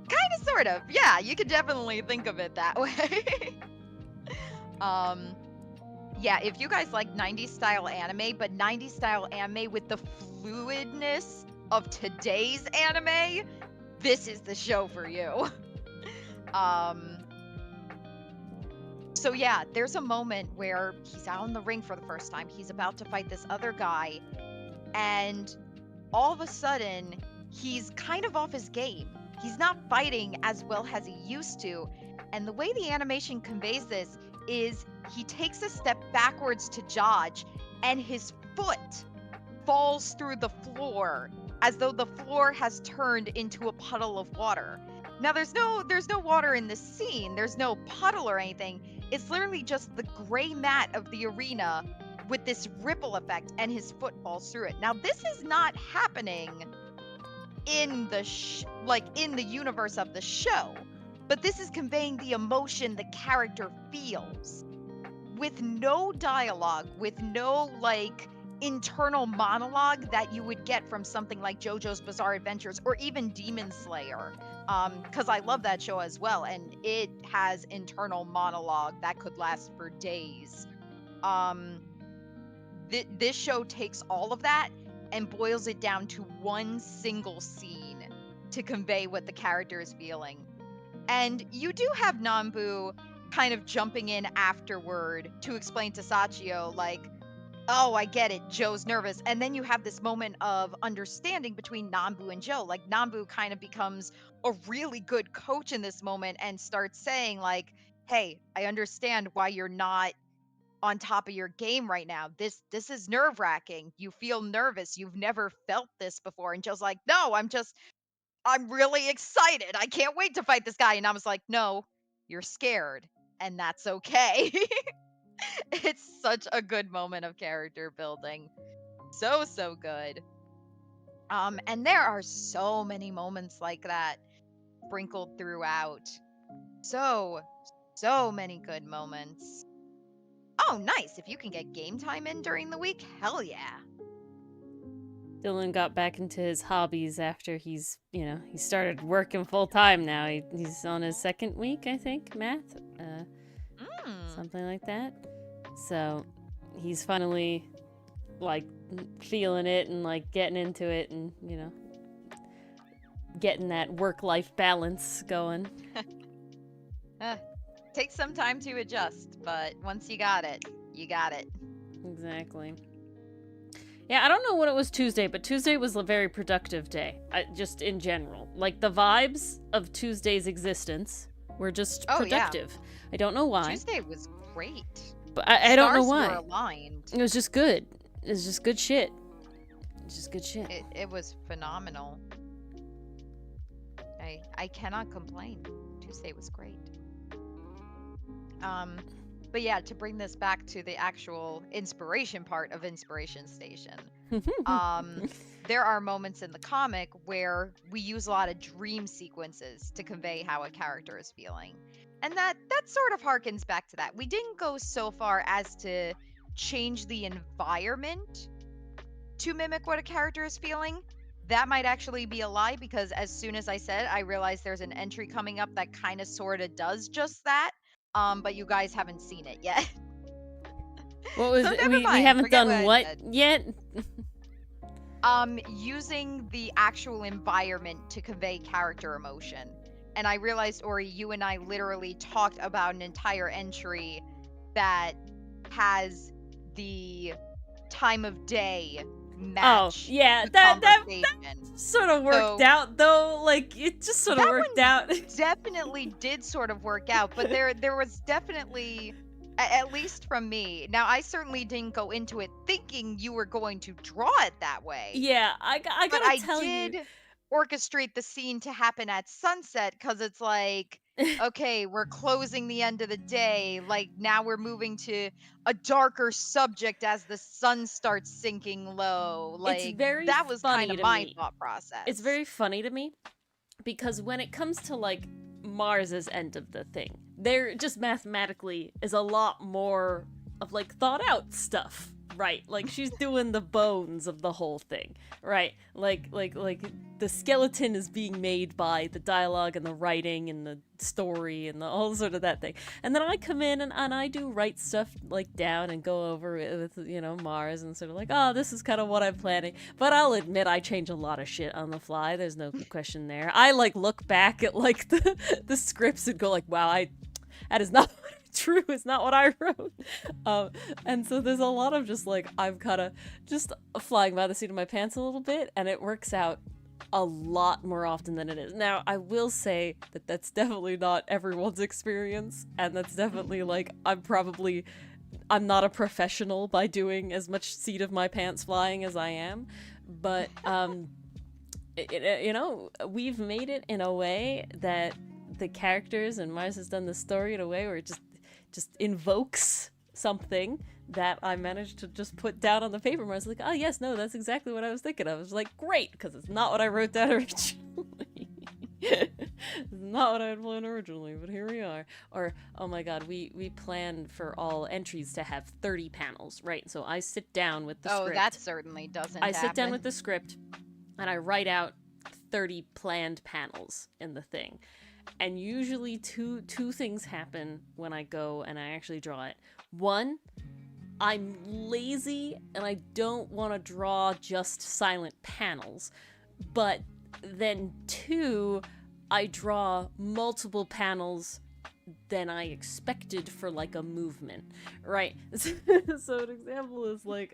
Kind of, sort of. Yeah, you could definitely think of it that way. um, yeah, if you guys like 90s style anime, but 90s style anime with the fluidness of today's anime, this is the show for you. um, so yeah, there's a moment where he's out in the ring for the first time. He's about to fight this other guy, and all of a sudden, he's kind of off his game. He's not fighting as well as he used to. And the way the animation conveys this is he takes a step backwards to dodge, and his foot falls through the floor as though the floor has turned into a puddle of water. Now there's no water in this scene. There's no puddle or anything. It's literally just the gray mat of the arena with this ripple effect, and his foot falls through it. Now this is not happening in the in the universe of the show, but this is conveying the emotion the character feels with no dialogue, with no like internal monologue that you would get from something like JoJo's Bizarre Adventures or even Demon Slayer. Because I love that show as well, and it has internal monologue that could last for days. Um, this show takes all of that and boils it down to one single scene to convey what the character is feeling. And you do have Nambu kind of jumping in afterward to explain to Sachio, like, oh, I get it. Joe's nervous. And then you have this moment of understanding between Nambu and Joe. Like, Nambu kind of becomes a really good coach in this moment and starts saying, like, hey, I understand why you're not on top of your game right now. This is nerve-wracking. You feel nervous. You've never felt this before. And Joe's like, no, I'm really excited. I can't wait to fight this guy. And I was like, no, you're scared. And that's okay. It's such a good moment of character building. So, so good. And there are so many moments like that sprinkled throughout. So, so many good moments. Oh, nice. If you can get game time in during the week, hell yeah. Dylan got back into his hobbies after he started working full time now. He's on his second week, I think, math, something like that. So he's finally like feeling it and like getting into it and, getting that work-life balance going. Takes some time to adjust, but once you got it, you got it. Exactly. Yeah, I don't know what it was Tuesday, but Tuesday was a very productive day, just in general. Like, the vibes of Tuesday's existence were just productive. Yeah. I don't know why. Tuesday was great. But I don't know why. Stars were aligned. It was just good. It was just good shit. Just good shit. It was phenomenal. I cannot complain. Tuesday was great. But yeah, to bring this back to the actual inspiration part of Inspiration Station, there are moments in the comic where we use a lot of dream sequences to convey how a character is feeling. And that sort of harkens back to that. We didn't go so far as to change the environment to mimic what a character is feeling. That might actually be a lie, because as soon as I said, I realized there's an entry coming up that kind of sort of does just that. But you guys haven't seen it yet. What was it? We haven't done what yet? Using the actual environment to convey character emotion. And I realized, Ori, you and I literally talked about an entire entry that has the time of day match. Oh, yeah, that sort of worked out, though. Like, it just sort of worked out. Definitely did sort of work out, but there was definitely, at least from me. Now, I certainly didn't go into it thinking you were going to draw it that way. Yeah, I gotta tell you. I did orchestrate the scene to happen at sunset, because it's like, okay, we're closing the end of the day. Like, now we're moving to a darker subject as the sun starts sinking low. Like, that was kind of my thought process. It's very funny to me, because when it comes to, like, Mars's end of the thing, there just mathematically is a lot more of, like, thought out stuff, right? Like, she's doing the bones of the whole thing, right? Like the skeleton is being made by the dialogue and the writing and the story and all sort of that thing. And then I come in and I do write stuff, like, down and go over it with, Mars, and sort of like, oh, this is kind of what I'm planning. But I'll admit I change a lot of shit on the fly. There's no question there. I, like, look back at, like, the scripts and go, like, wow, that is not true. It's not what I wrote. And so there's a lot of just, like, I'm kind of just flying by the seat of my pants a little bit, and it works out a lot more often than it is. Now, I will say that that's definitely not everyone's experience, and that's definitely, like, I'm not a professional by doing as much seat of my pants flying as I am, but we've made it in a way that the characters, and Mars has done the story in a way where it just invokes something that I managed to just put down on the paper. I was like, oh yes, no, that's exactly what I was thinking. I was like, great, because it's not what I wrote down originally. It's not what I had planned originally, but here we are. Or, oh my god, we planned for all entries to have 30 panels, right? So I sit down with the script. Oh, that certainly doesn't happen. I sit down with the script, and I write out 30 planned panels in the thing. And usually two things happen when I go and I actually draw it. One, I'm lazy and I don't want to draw just silent panels. But then two, I draw multiple panels than I expected for like a movement, right? So an example is like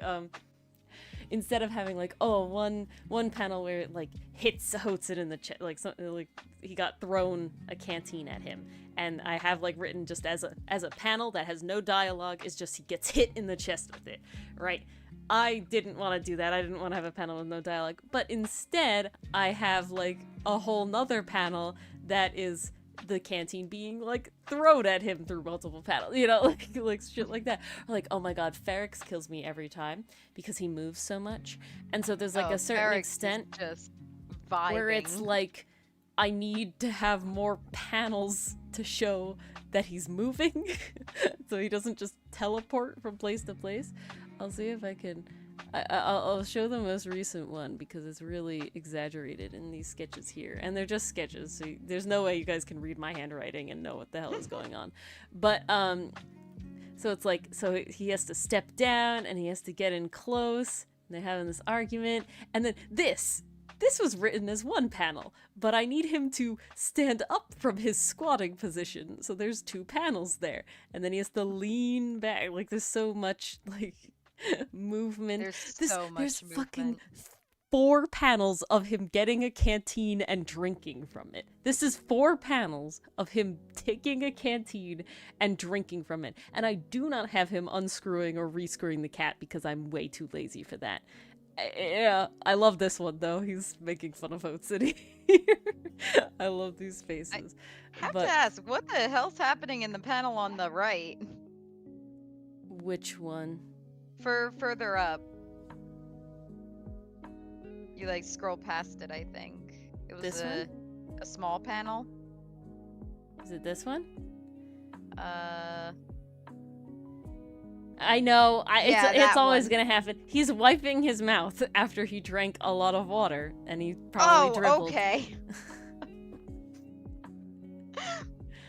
instead of having like one panel where it like hits Hotsun in the chest, like something like he got thrown a canteen at him, and I have like written just as a panel that has no dialogue, is just he gets hit in the chest with it, right? I didn't want to do that. I didn't want to have a panel with no dialogue, but instead I have like a whole nother panel that is the canteen being like thrown at him through multiple panels, you know, like shit like that. Or like, oh my god, Ferrex kills me every time because he moves so much, and so there's like a certain Ferrex extent is just vibing. where it's like I need to have more panels to show that he's moving, so he doesn't just teleport from place to place. I'll see if I can. I'll show the most recent one because it's really exaggerated in these sketches here, and they're just sketches, so there's no way you guys can read my handwriting and know what the hell is going on. But so it's like, so he has to step down and he has to get in close, and they're having this argument, and then this was written as one panel, but I need him to stand up from his squatting position, so there's two panels there, and then he has to lean back. Like, there's so much like movement. There's so much there's movement. fucking 4 panels of him getting a canteen and drinking from it. This is 4 panels of him taking a canteen and drinking from it, and I do not have him unscrewing or rescrewing the cat because I'm way too lazy for that. Yeah, I love this one though. He's making fun of Hotsun here. I love these faces. I have to ask, what the hell's happening in the panel on the right? Which one? Further up. You like scroll past it, I think. It was This one? a small panel. Is it this one? I know. It's always gonna happen. He's wiping his mouth after he drank a lot of water, and he probably dribbled. Okay.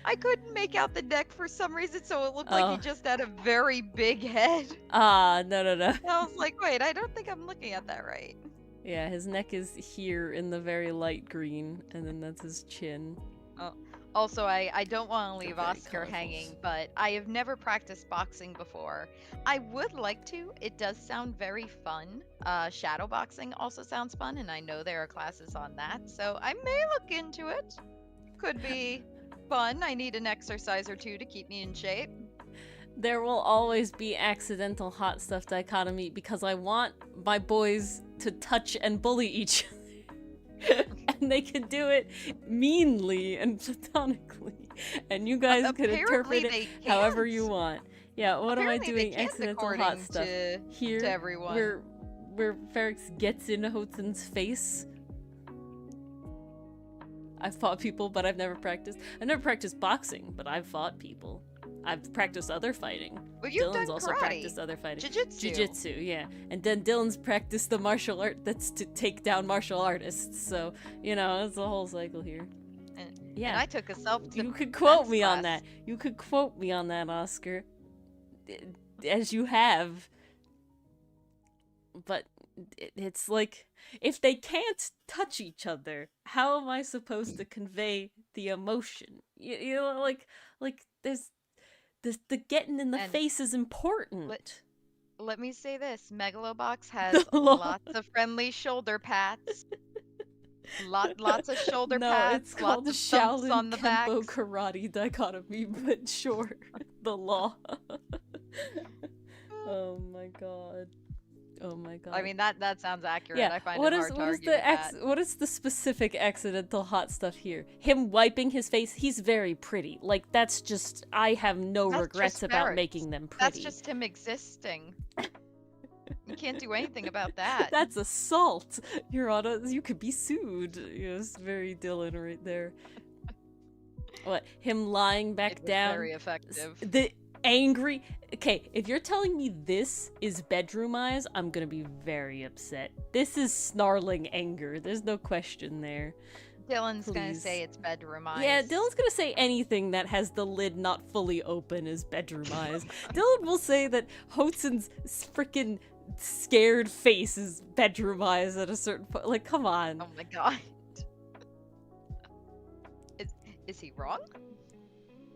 I couldn't make out the neck for some reason, so it looked like he just had a very big head. No. And I was like, wait, I don't think I'm looking at that right. Yeah, his neck is here in the very light green, and then that's his chin. Oh. Also, I don't want to leave very Oscar colorful. hanging, but I have never practiced boxing before. I would like to. It does sound very fun. Shadow boxing also sounds fun, and I know there are classes on that, so I may look into it. Could be fun. I need an exercise or two to keep me in shape. There will always be accidental hot stuff dichotomy because I want my boys to touch and bully each other. And they can do it meanly and platonically. And you guys can interpret it however you want. Yeah, what am I doing? Accidental hot stuff. Here, to everyone. where Ferrex gets in Hotsun's face. I've fought people, but I've never practiced. I've never practiced boxing, but I've fought people. I've practiced other fighting. Well, you've Dylan's done also karate. practiced other fighting. Jiu-jitsu. Jiu-jitsu, yeah. And then Dylan's practiced the martial art that's to take down martial artists. So, you know, it's a whole cycle here. Yeah. And I took a self-defense You could quote me on class. that. You could quote me on that, Oscar. As you have. But it's like, if they can't touch each other, how am I supposed to convey the emotion? You know, like there's the getting in the face is important. Let me say this: Megalobox has lots of friendly shoulder pats. Lots of shoulder pats. No, it's called the lots of thumps Shaolin on the back. Kempo karate dichotomy, but sure, the law. Oh my god. Oh my god. I mean, that sounds accurate. Yeah. I find it hard to argue with that. What is the specific accidental hot stuff here? Him wiping his face. He's very pretty. Like, that's just, I have no regrets about making them pretty. That's just him existing. You can't do anything about that. That's assault. Your Honor, you could be sued. Yes, very Dylan right there. What? Him lying back down. Very effective. The angry. Okay, if you're telling me this is bedroom eyes, I'm gonna be very upset. This is snarling anger. There's no question there. Dylan's gonna say it's bedroom eyes. Yeah, Dylan's gonna say anything that has the lid not fully open is bedroom eyes. Dylan will say that Hotsun's freaking scared face is bedroom eyes at a certain point. Like, come on. Oh my god. Is he wrong?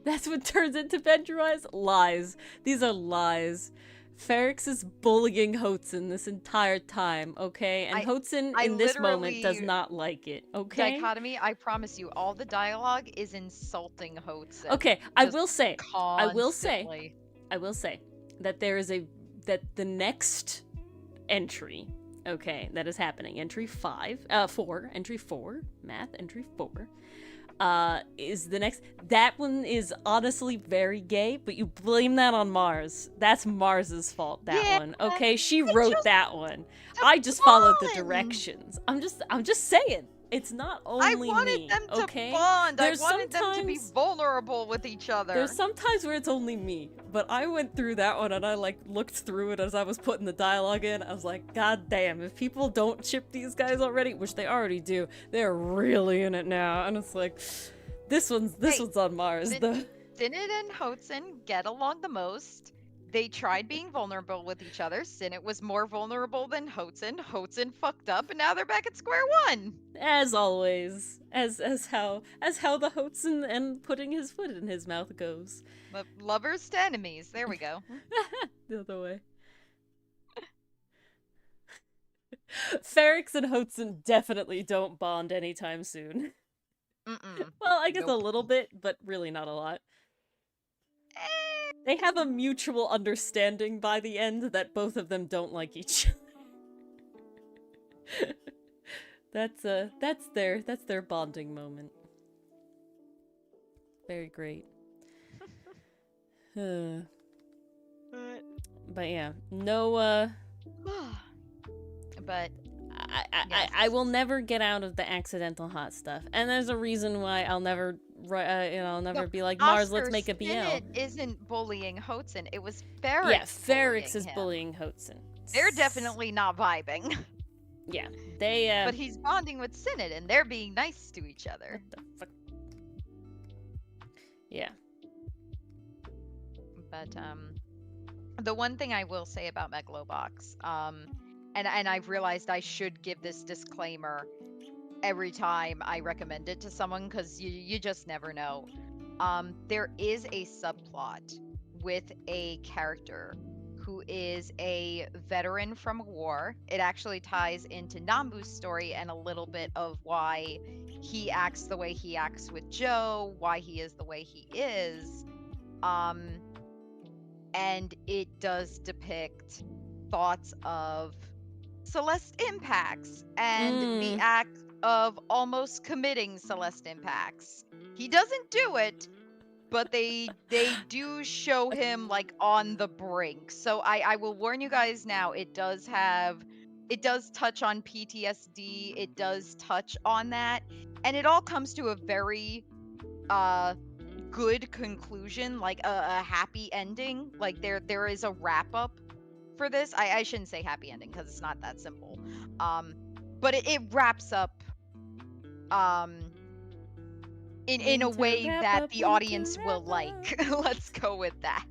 That's what turns into Benjurize? Lies. These are lies. Ferrix is bullying Hotsun this entire time, okay? And I Hotsun I in this moment does literally not like it, okay? Dichotomy, I promise you, all the dialogue is insulting Hotsun. Okay, Just I will say, constantly. I will say that there is a that the next entry, okay, that is happening, entry 4, math entry 4, is the next. That one is honestly very gay, but you blame that on Mars. That's Mars's fault, that Yeah, one. Okay, she it's wrote just that one. to I just followed the bond. directions. I'm just saying. It's not I only wanted me, them to okay? bond. I There's wanted them to be sometimes vulnerable with each there's other. sometimes where it's only me, but I went through that one and I like looked through it as I was putting the dialogue in. I was like, God damn, if people don't ship these guys already, which they already do, they're really in it now. And it's like, this Hey, one's on Mars. The Sinnet and Hotsun get along the most. They tried being vulnerable with each other. Sinnet was more vulnerable than Hotsun. Hotsun fucked up, and now they're back at square one. as always, as how the Hotsun and putting his foot in his mouth goes. Lovers to enemies. There we go. The other way. Ferrix and Hotsun definitely don't bond anytime soon. Mm-mm. Well, I guess a Nope. little bit, but really not a lot. Eh, They have a mutual understanding by the end that both of them don't like each other. That's their bonding moment. Very great. But yeah, no. But I yes. will never get out of the accidental hot stuff, and there's a reason why I'll never, I'll No, never be like Mars. Let's Oscar make a BL. Stinnett isn't bullying Hotsun. It was Yeah, Ferrix Ferrix bullying is him. bullying Hotsun. They're definitely not vibing. Yeah, they. But he's bonding with Sinnet, and they're being nice to each other. What the fuck? Yeah. But the one thing I will say about Megalobox, and I've realized I should give this disclaimer every time I recommend it to someone because you just never know. There is a subplot with a character who is a veteran from a war. It actually ties into Nambu's story and a little bit of why he acts the way he acts with Joe, why he is the way he is. And it does depict thoughts of Celeste impacts and the act of almost committing Celeste impacts. He doesn't do it, but they do show him like on the brink. So I will warn you guys now, it does touch on PTSD, it does touch on that, and it all comes to a very good conclusion, like a happy ending. Like there is a wrap up for this. I shouldn't say happy ending because it's not that simple. But it wraps up in a way that the audience will like. Let's go with that.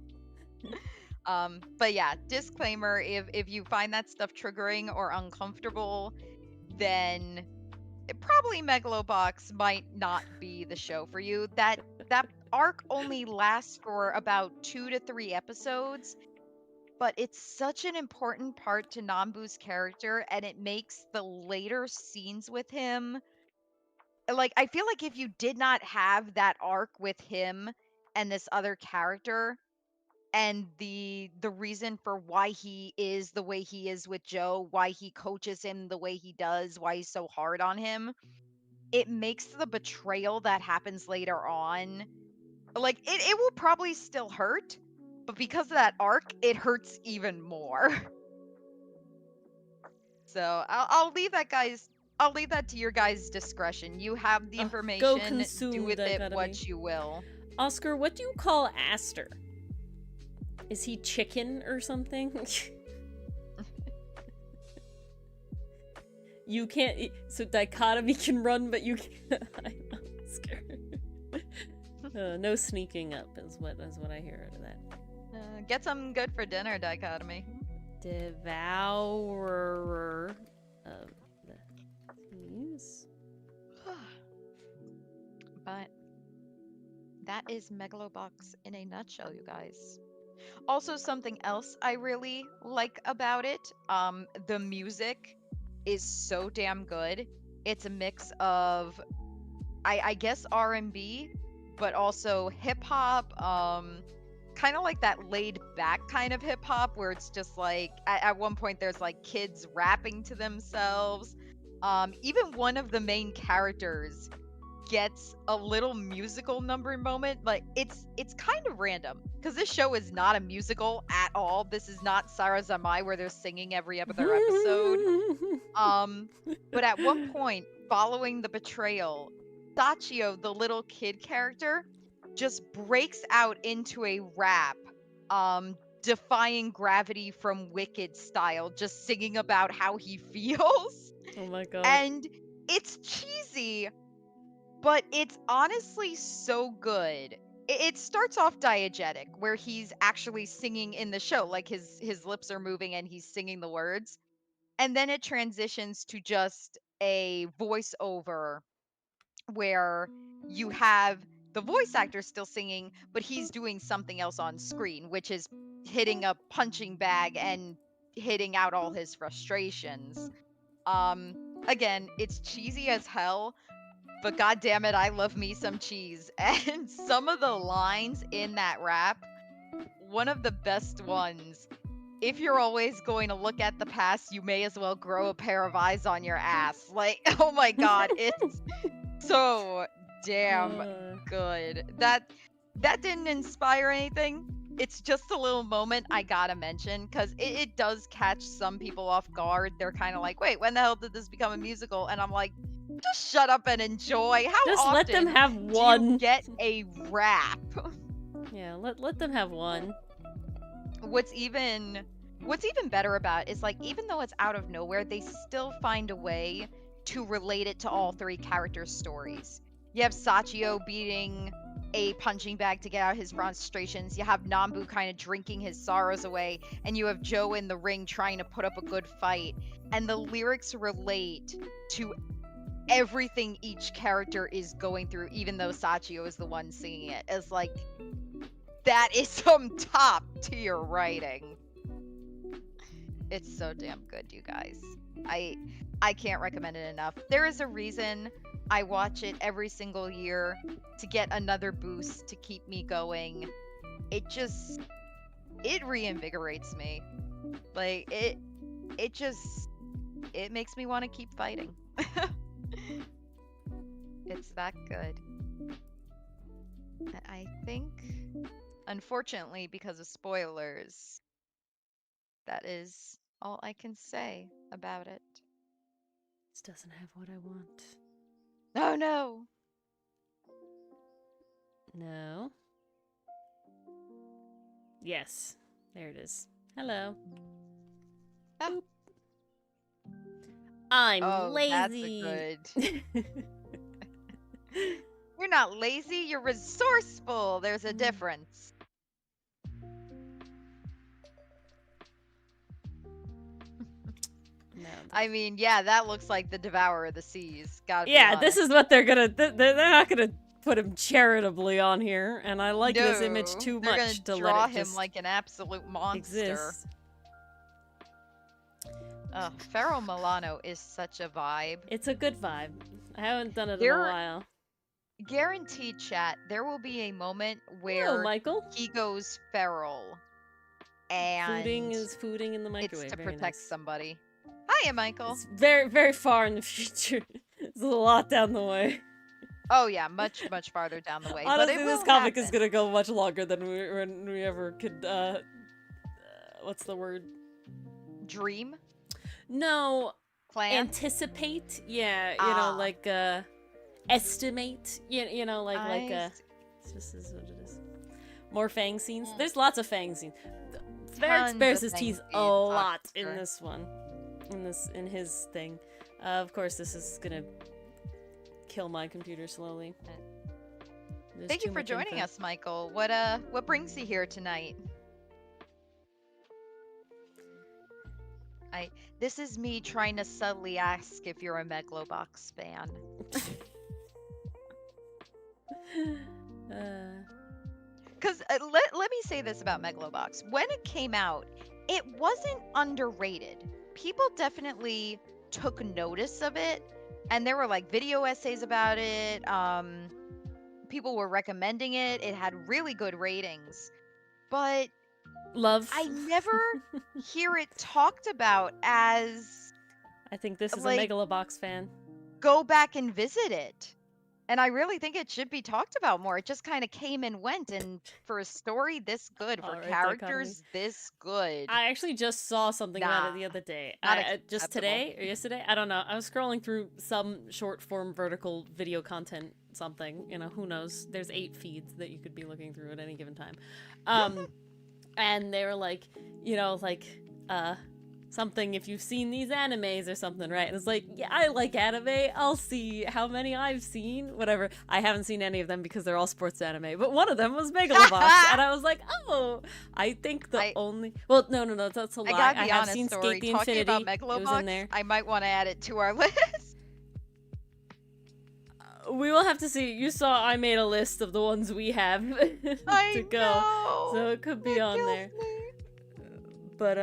But yeah, disclaimer, if you find that stuff triggering or uncomfortable, then probably Megalobox might not be the show for you. That arc only lasts for about 2 to 3 episodes, but it's such an important part to Nambu's character, and it makes the later scenes with him, like, I feel like if you did not have that arc with him and this other character, and the reason for why he is the way he is with Joe, why he coaches him the way he does, why he's so hard on him, it makes the betrayal that happens later on, like, it will probably still hurt, but because of that arc, it hurts even more. So I'll leave that, guys. I'll leave that to your guys' discretion. You have the Go information. Do consume with it Dichotomy. what you will. Oscar, what do you call Aster? Is he chicken or something? You can't. So Dichotomy can run, but you can't. I'm scared. No sneaking up is what I hear out of that. Get something good for dinner, Dichotomy. Devourer of the Seas. But that is Megalobox in a nutshell, you guys. Also, something else I really like about it, the music is so damn good. It's a mix of, I guess, R&B, but also hip hop, kind of like that laid back kind of hip hop where it's just like at one point there's like kids rapping to themselves. Even one of the main characters gets a little musical number moment. Like it's kind of random because this show is not a musical at all. This is not Sarazamai where they're singing every other episode. Um, but at one point, following the betrayal, Sachio, the little kid character, just breaks out into a rap, defying gravity from Wicked style, just singing about how he feels. Oh my god. And it's cheesy, but it's honestly so good. It starts off diegetic, where he's actually singing in the show, like his lips are moving and he's singing the words, and then it transitions to just a voiceover where you have the voice actor still singing, but he's doing something else on screen, which is hitting a punching bag and hitting out all his frustrations. Um, Again, it's cheesy as hell, but god damn it, I love me some cheese. And some of the lines in that rap, one of the best ones, if you're always going to look at the past, you may as well grow a pair of eyes on your ass. Like, oh my god, it's so damn good. That didn't inspire anything. It's just a little moment I gotta mention because it does catch some people off guard. They're kind of like, wait, when the hell did this become a musical? And I'm like, just shut up and enjoy. How Just often let them have do you one. get a rap? Yeah, let them have one. what's even what's even better about it is, like, even though it's out of nowhere, they still find a way to relate it to all three characters' stories. You have Sachio beating a punching bag to get out his frustrations. You have Nambu kind of drinking his sorrows away, and you have Joe in the ring trying to put up a good fight. And the lyrics relate to everything each character is going through, even though Sachio is the one singing it. It's like, that is some top tier writing. It's so damn good, you guys. I can't recommend it enough. There is a reason I watch it every single year, to get another boost to keep me going. It reinvigorates me. Like it makes me want to keep fighting. It's that good. I think, unfortunately, because of spoilers, that is all I can say about it. This doesn't have what I want. Oh no! No. Yes. There it is. Hello. Ah. Boop. I'm Oh, that's a lazy. good. You're not lazy, you're resourceful. There's a difference. No. I mean, yeah, that looks like the Devourer of the Seas. Gotta be Yeah, this honest. is what they're gonna. They're not gonna put him charitably on here, and I like this image No, too they're much to gonna let draw it him just like an absolute monster. exist. Pharaoh Milano is such a vibe. It's a good vibe. I haven't done it in a There, while. guaranteed, chat, there will be a moment Hello, where Michael. he goes feral, Fooding and is fooding in the it's microwave. to Very protect nice. somebody. Hiya, Michael. It's very, very far in the future. It's a lot down the way. Oh yeah, much farther down the way. Honestly, but it this will comic is happen. gonna go much longer than we ever could. What's the word? Dream? No, Plan? anticipate. Yeah, you know, like estimate. You know, like It's just is what it is. More fang scenes. There's lots of fang scenes. Ferret spares his teeth a lot in this one. In his thing. Of course, this is gonna kill my computer slowly. Thank you for joining us, Michael. What brings you here tonight? This is me trying to subtly ask if you're a Megalobox fan. because let me say this about Megalobox. When it came out, it wasn't underrated. People definitely took notice of it, and there were like video essays about it. People were recommending it. It had really good ratings, but Love. I never hear it talked about as I think this is a like Megalobox fan. go back and visit it. And I really think it should be talked about more. It just kind of came and went, and for a story this good, for All right, dichotomy. characters this good, I actually just saw something about it nah, the other day. not Just acceptable. today or yesterday. I don't know. I was scrolling through some short form vertical video content, something. You know, who knows? There's 8 feeds that you could be looking through at any given time. And they were like, you know, like, something if you've seen these animes or something, right? And it's like, yeah, I like anime. I'll see how many I've seen. Whatever. I haven't seen any of them because they're all sports anime. But one of them was Megalobox, and I was like, oh, I think the only. Well, no, that's a lie. I gotta I be have honest, seen story. Skate the Talking Infinity. about It was in Megalobox, there. I might want to add it to our list. We will have to see. You saw I made a list of the ones we have to go, know. so it could be It on kills there. me. But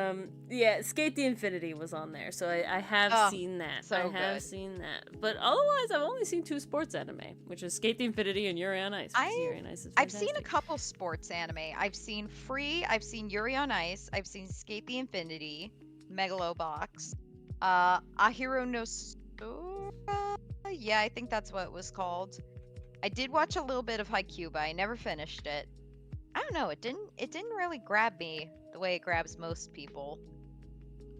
yeah, Skate the Infinity was on there, so I have seen that. so I have good. seen that. But otherwise, I've only seen 2 sports anime, which is Skate the Infinity and Yuri on Ice. Yuri on Ice is I've seen a fantastic. couple sports anime. I've seen Free, I've seen Yuri on Ice, I've seen Skate the Infinity, Megalobox, Ahiro no Sora. Yeah, I think that's what it was called. I did watch a little bit of Haikyuu, but I never finished it. I don't know, it didn't really grab me the way it grabs most people.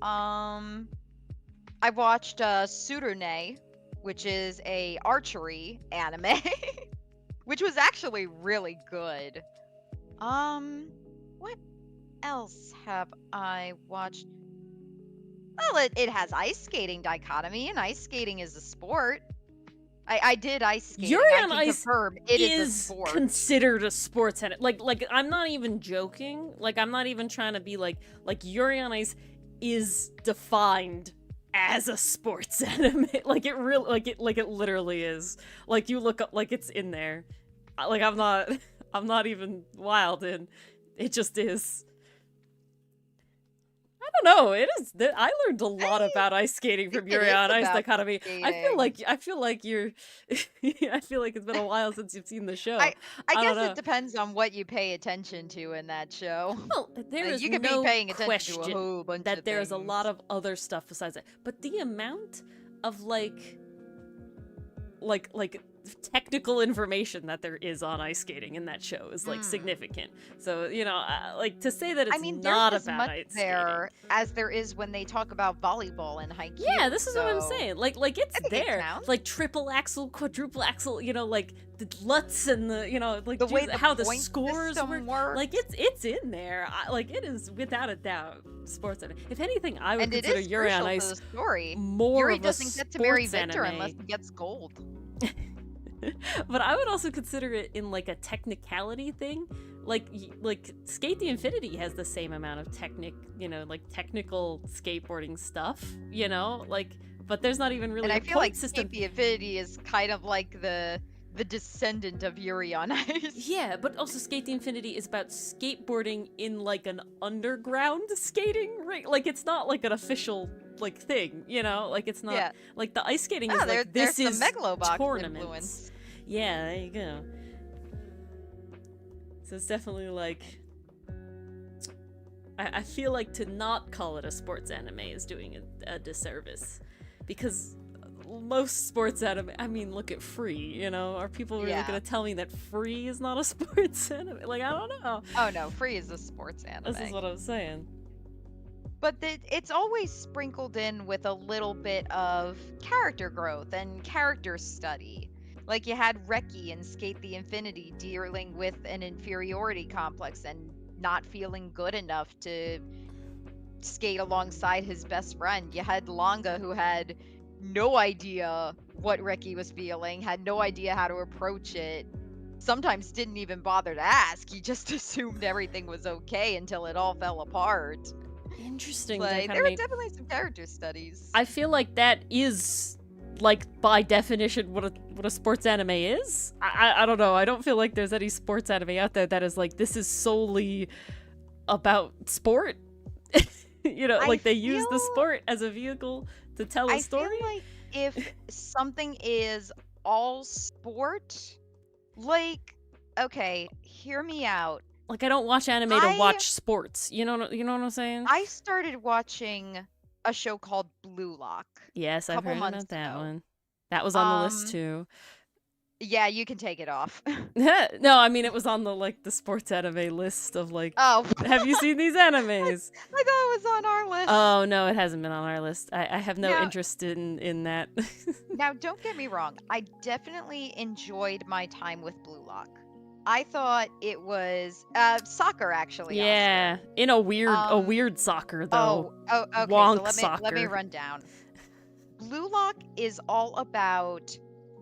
I watched Tsurune, which is a archery anime, which was actually really good. What else have I watched? Well, it has ice skating dichotomy, and ice skating is a sport. I did ice skating. Yuri I on can Ice confirm it is a is sport. considered a sports anime. Like I'm not even joking. Like I'm not even trying to be like Yuri on Ice is defined as a sports anime. Like it really like it literally is. Like you look up, like it's in there. Like I'm not even wild, and it just is. I don't know. It is. I learned a lot about ice skating from think it Yuri is on Ice about dichotomy. I skating. feel like you're. I feel like it's been a while since you've seen the show. I don't guess know. it depends on what you pay attention to in that show. Well, there is You could no be paying attention to a question whole bunch that of there's a lot things. of other stuff besides that. But the amount of like technical information that there is on ice skating in that show is like significant. So, you know, like to say that it's I mean, not there's as about much ice there as there is when they talk about volleyball and Haikyuu. Yeah, this is what I'm so saying. Like it's I think it there. counts. Like triple axle, quadruple axle, you know, like the Lutz and the, you know, like The way the how the point scores system work. works. Like it's in there. Like it is without a doubt sports anime. If anything, I would And it consider is Yuri on crucial Ice to the story. more Yuri of a doesn't get to marry sports Victor anime. unless he gets gold. But I would also consider it in like a technicality thing. Like Skate the Infinity has the same amount of technical skateboarding stuff, you know? Like, but there's not even really And a I feel point like system. Skate the Infinity is kind of like the descendant of Yuri on Ice. Yeah, but also Skate the Infinity is about skateboarding in like an underground skating ring. Like it's not like an official like thing, you know? Like it's not like the ice skating is like this there's is some Megalobox tournaments. influence. Yeah, there you go. So it's definitely like I feel like to not call it a sports anime is doing a disservice, because most sports anime, I mean, look at Free, you know? Are people really gonna tell me that Free is not a sports anime? Like, I don't know. Oh no, Free is a sports anime. This is what I'm saying. But it's always sprinkled in with a little bit of character growth and character study. Like you had Reki in Skate the Infinity dealing with an inferiority complex and not feeling good enough to skate alongside his best friend. You had Longa, who had no idea what Reki was feeling, had no idea how to approach it, sometimes didn't even bother to ask. He just assumed everything was okay until it all fell apart. Interesting. Like, there are definitely some character studies. I feel like that is like by definition what a sports anime is. I don't know. I don't feel like there's any sports anime out there that is like, this is solely about sport. You know, I like they use the feel sport as a vehicle to tell a I feel story. like if something is all sport, like, okay, hear me out. Like I don't watch anime to I watch sports. You know what I'm saying? I started watching a show called Blue Lock Yes, a I've couple heard months about that ago. one. That was on the list Um, too. yeah, you can take it off. No, I mean it was on the like the sports anime list of like, Oh, have you seen these animes? I thought it was on our list. Oh no, it hasn't been on our list. I have no Now, interest in that. now, don't get me wrong. I definitely enjoyed my time with Blue Lock. I thought it was soccer, actually, Yeah, Oscar. in a Um, weird soccer though. okay. So Wonk let me soccer. run down. Blue Lock is all about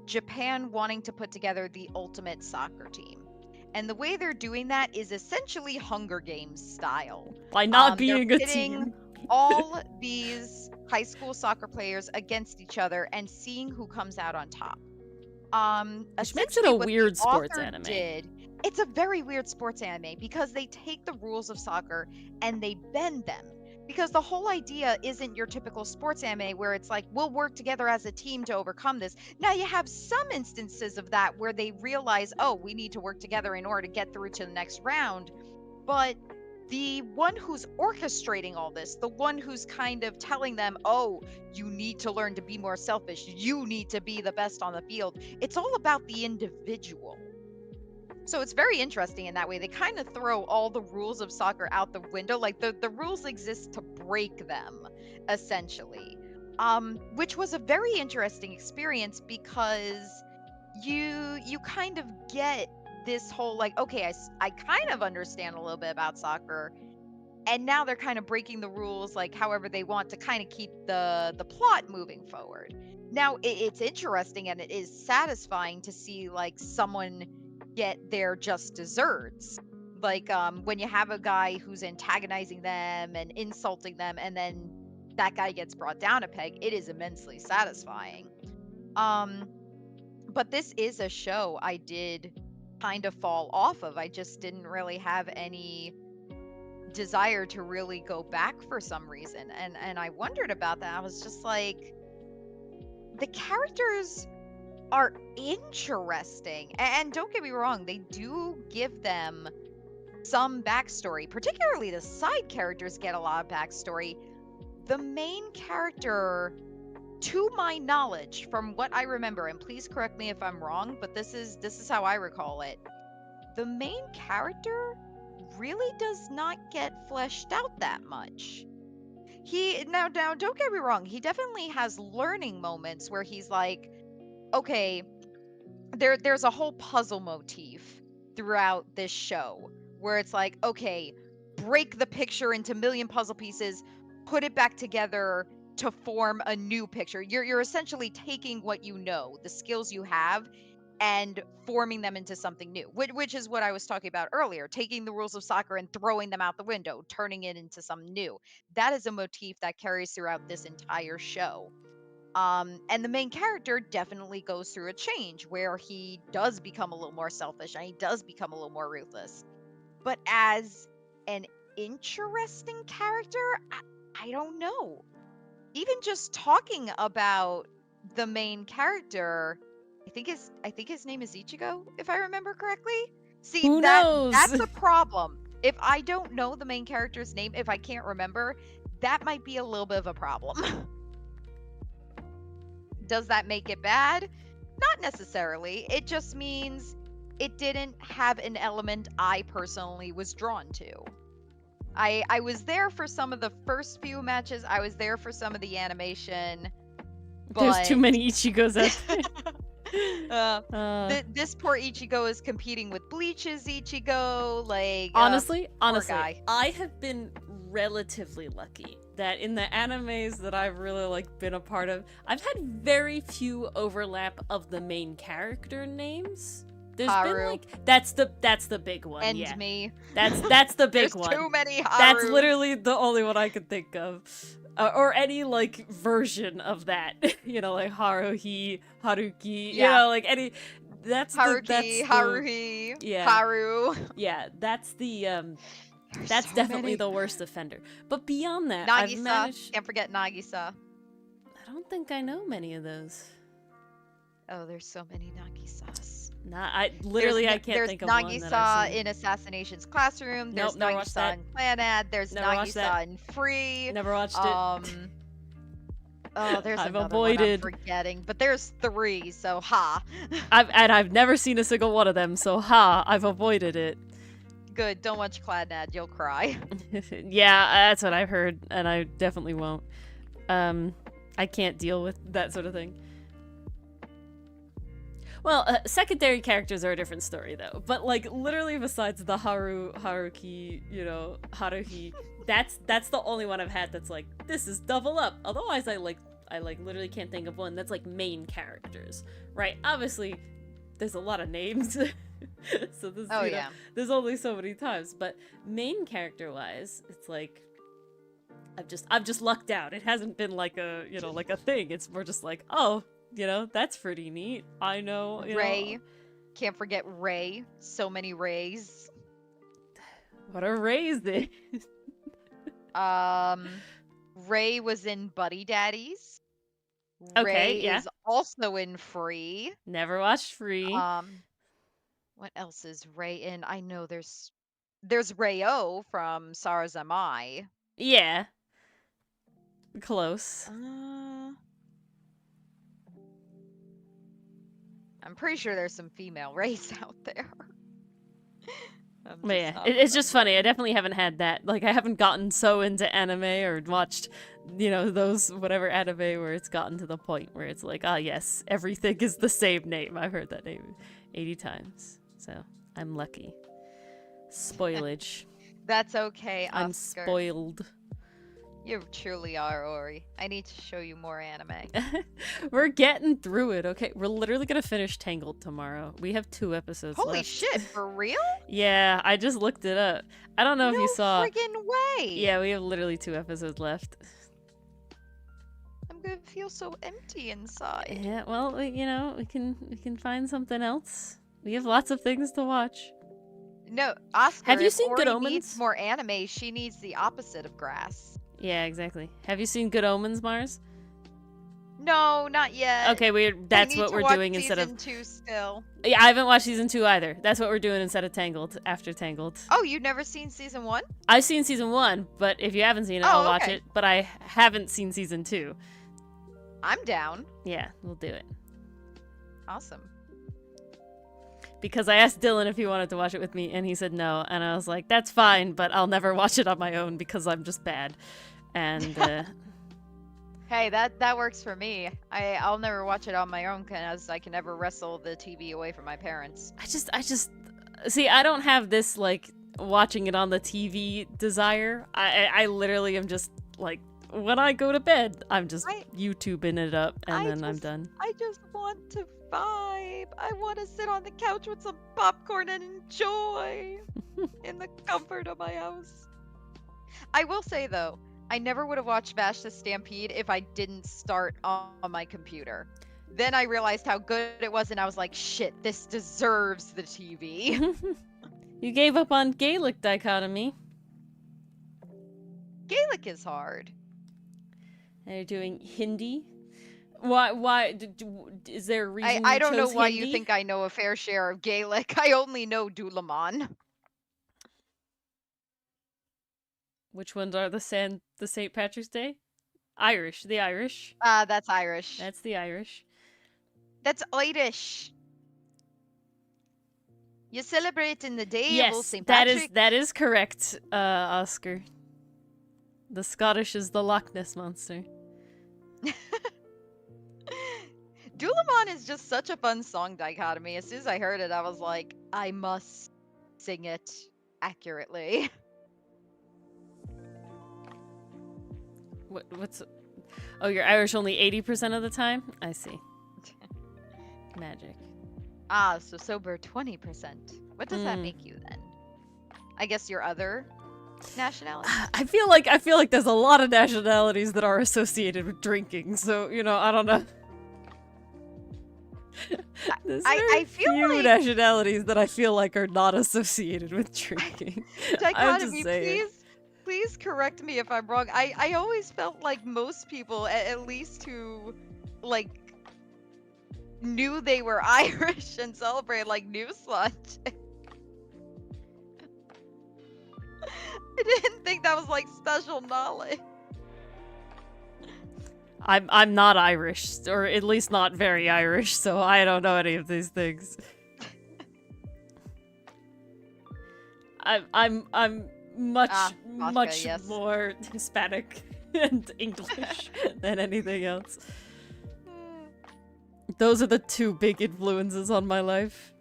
Japan wanting to put together the ultimate soccer team. And the way they're doing that is essentially Hunger Games style. By not They're being a pitting team. all these high school soccer players against each other and seeing who comes out on top. Which makes it Essentially a what the weird sports author anime. did, it's a very weird sports anime because they take the rules of soccer and they bend them. Because the whole idea isn't your typical sports anime where it's like, we'll work together as a team to overcome this. Now, you have some instances of that where they realize, oh, we need to work together in order to get through to the next round. But the one who's orchestrating all this, the one who's kind of telling them, oh, you need to learn to be more selfish, you need to be the best on the field, it's all about the individual. So it's very interesting in that way. They kind of throw all the rules of soccer out the window. Like the rules exist to break them, essentially. Which was a very interesting experience because you kind of get this whole like, okay, I kind of understand a little bit about soccer, and now they're kind of breaking the rules like however they want to kind of keep the plot moving forward. Now it's interesting and it is satisfying to see like someone get their just desserts, like when you have a guy who's antagonizing them and insulting them and then that guy gets brought down a peg. It is immensely satisfying. um but this is a show I did kind of fall off of. I just didn't really have any desire to really go back for some reason, and I wondered about that. I was just like, the characters are interesting, and don't get me wrong, they do give them some backstory. Particularly the side characters get a lot of backstory. The main character, to my knowledge, from what I remember, and please correct me if I'm wrong, but this is how I recall it, the main character really does not get fleshed out that much. He now don't get me wrong, he definitely has learning moments where he's like, okay, there's a whole puzzle motif throughout this show where it's like, okay, break the picture into a million puzzle pieces, put it back together to form a new picture. You're essentially taking what you know, the skills you have, and forming them into something new, which is what I was talking about earlier, taking the rules of soccer and throwing them out the window, turning it into something new. That is a motif that carries throughout this entire show. And the main character definitely goes through a change where he does become a little more selfish and he does become a little more ruthless. But as an interesting character, I don't know. Even just talking about the main character, I think his name is Ichigo, if I remember correctly. See, Who that's knows? a problem. If I don't know the main character's name, if I can't remember, that might be a little bit of a problem. Does that make it bad? Not necessarily. It just means it didn't have an element I personally was drawn to. I was there for some of the first few matches. I was there for some of the animation, There's too but many Ichigos out uh, there. this poor Ichigo is competing with Bleach's Ichigo. Like, poor Honestly, guy. I have been relatively lucky that in the animes that I've really like been a part of, I've had very few overlap of the main character names. There's been Haru. like that's the big one. And Yeah, me. that's the big There's one. too many Harus. That's literally the only one I could think of. Or any like version of that, you know, like Haruhi, Haruki, you know, like any. That's Haruki, Haruhi, yeah, Haru. yeah. That's There's so definitely many. the worst offender. But beyond that, I've Nagisa. managed. Can't forget Nagisa. I don't think I know many of those. Oh, there's so many Nagisas. I can't think of one that I've There's Nagisa seen. in Assassination's Classroom. There's Nope, never watched Nagisa that. in Clanad. There's Never watched that. Nagisa in Free. Never watched it. Oh, there's I've another avoided. one I'm forgetting, but there's 3, so ha. I've never seen a single one of them, so ha, I've avoided it. Good, don't watch Cladnad, you'll cry. Yeah, that's what I've heard, and I definitely won't. I can't deal with that sort of thing. Well, secondary characters are a different story, though. But, like, literally besides the Haruki, you know, Haruhi, that's the only one I've had that's like, this is double up. Otherwise, I literally can't think of one that's, like, main characters, right? Obviously, there's a lot of names. So this, there's only so many times. But main character-wise, it's like, I've just lucked out. It hasn't been like a, you know, like a thing. It's more just like, oh, you know, that's pretty neat. I know. Ray. Can't forget Ray. So many Rays. What are Rays then? Ray was in Buddy Daddies. Okay, Ray is also in Free. Never watched Free. What else is Ray in? I know there's Rayo from Sarazamai. Yeah. Close. I'm pretty sure there's some female Rays out there. But yeah, it's just funny. I definitely haven't had that. Like, I haven't gotten so into anime or watched, you know, those whatever anime where it's gotten to the point where it's like, ah, yes, everything is the same name. I've heard that name 80 times. So I'm lucky. Spoilage. That's okay, Oscar. I'm spoiled. You truly are, Ori. I need to show you more anime. We're getting through it, okay? We're literally gonna finish Tangled tomorrow. We have 2 episodes left. Holy shit, for real? Yeah, I just looked it up. I don't know if you saw. No friggin' way! Yeah, we have literally 2 episodes left. I'm gonna feel so empty inside. Yeah, well, you know, we can find something else. We have lots of things to watch. No, Oscar, have you if seen Ori Good Omens? needs more anime, she needs the opposite of grass. Yeah, exactly. Have you seen Good Omens, Mars? No, not yet. Okay, that's what we're doing instead of season 2 still. Yeah, I haven't watched season 2 either. That's what we're doing instead of Tangled, after Tangled. Oh, you've never seen season 1? I've seen season 1, but if you haven't seen it, I'll watch it. But I haven't seen season 2. I'm down. Yeah, we'll do it. Awesome. Because I asked Dylan if he wanted to watch it with me, and he said no. And I was like, that's fine, but I'll never watch it on my own because I'm just bad. And, Hey, that works for me. I'll never watch it on my own because I can never wrestle the TV away from my parents. I just... See, I don't have this, like, watching it on the TV desire. I literally am just, like, when I go to bed, I'm just YouTubing it up, and then I'm done. I just want to vibe. I want to sit on the couch with some popcorn and enjoy in the comfort of my house. I will say, though, I never would have watched Bash the Stampede if I didn't start on my computer. Then I realized how good it was, and I was like, shit, this deserves the TV. You gave up on Gaelic dichotomy. Gaelic is hard. And you're doing Hindi? Why is there a reason I don't know why Hindi? you think I know a fair share of Gaelic. I only know Dulaman. Which ones are the St. Patrick's Day? Irish, the Irish. That's Irish. That's the Irish. That's Irish. You celebrate in the day of St. Patrick. that is correct, Oscar. The Scottish is the Loch Ness Monster. Dulaman is just such a fun song dichotomy. As soon as I heard it, I was like, I must sing it accurately. What's... Oh, you're Irish only 80% of the time? I see. Magic. Ah, so sober 20%. What does that Mm. make you then? I guess your other nationality? I feel like there's a lot of nationalities that are associated with drinking. So, I don't know. There's very I feel few like nationalities that I feel like are not associated with drinking. I'm just dichotomy, saying. please correct me if I'm wrong. I always felt like most people, at least who like knew they were Irish and celebrated like New Sludge. I didn't think that was like special knowledge. I'm not Irish, or at least not very Irish, so I don't know any of these things. I'm much Mosca, yes. more Hispanic and English than anything else. Those are the two big influences on my life.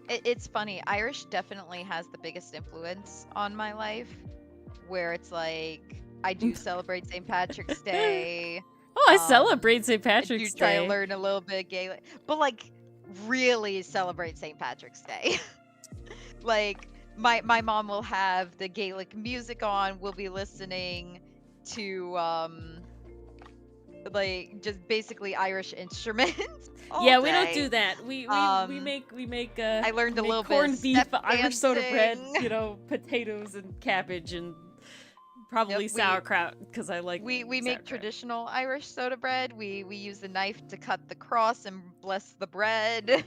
It's funny. Irish definitely has the biggest influence on my life, where it's like I do celebrate St. Patrick's Day. Oh, I celebrate St. Patrick's Day. You try Day. to learn a little bit of Gaelic, but like really celebrate St. Patrick's Day. Like my mom will have the Gaelic music on. We'll be listening to like just basically Irish instruments. Yeah, we don't do that. We make I learned a little bit corned of beef, step Irish soda bread, dancing. potatoes and cabbage and probably Yep, sauerkraut because I like. We make traditional Irish soda bread. We use the knife to cut the cross and bless the bread.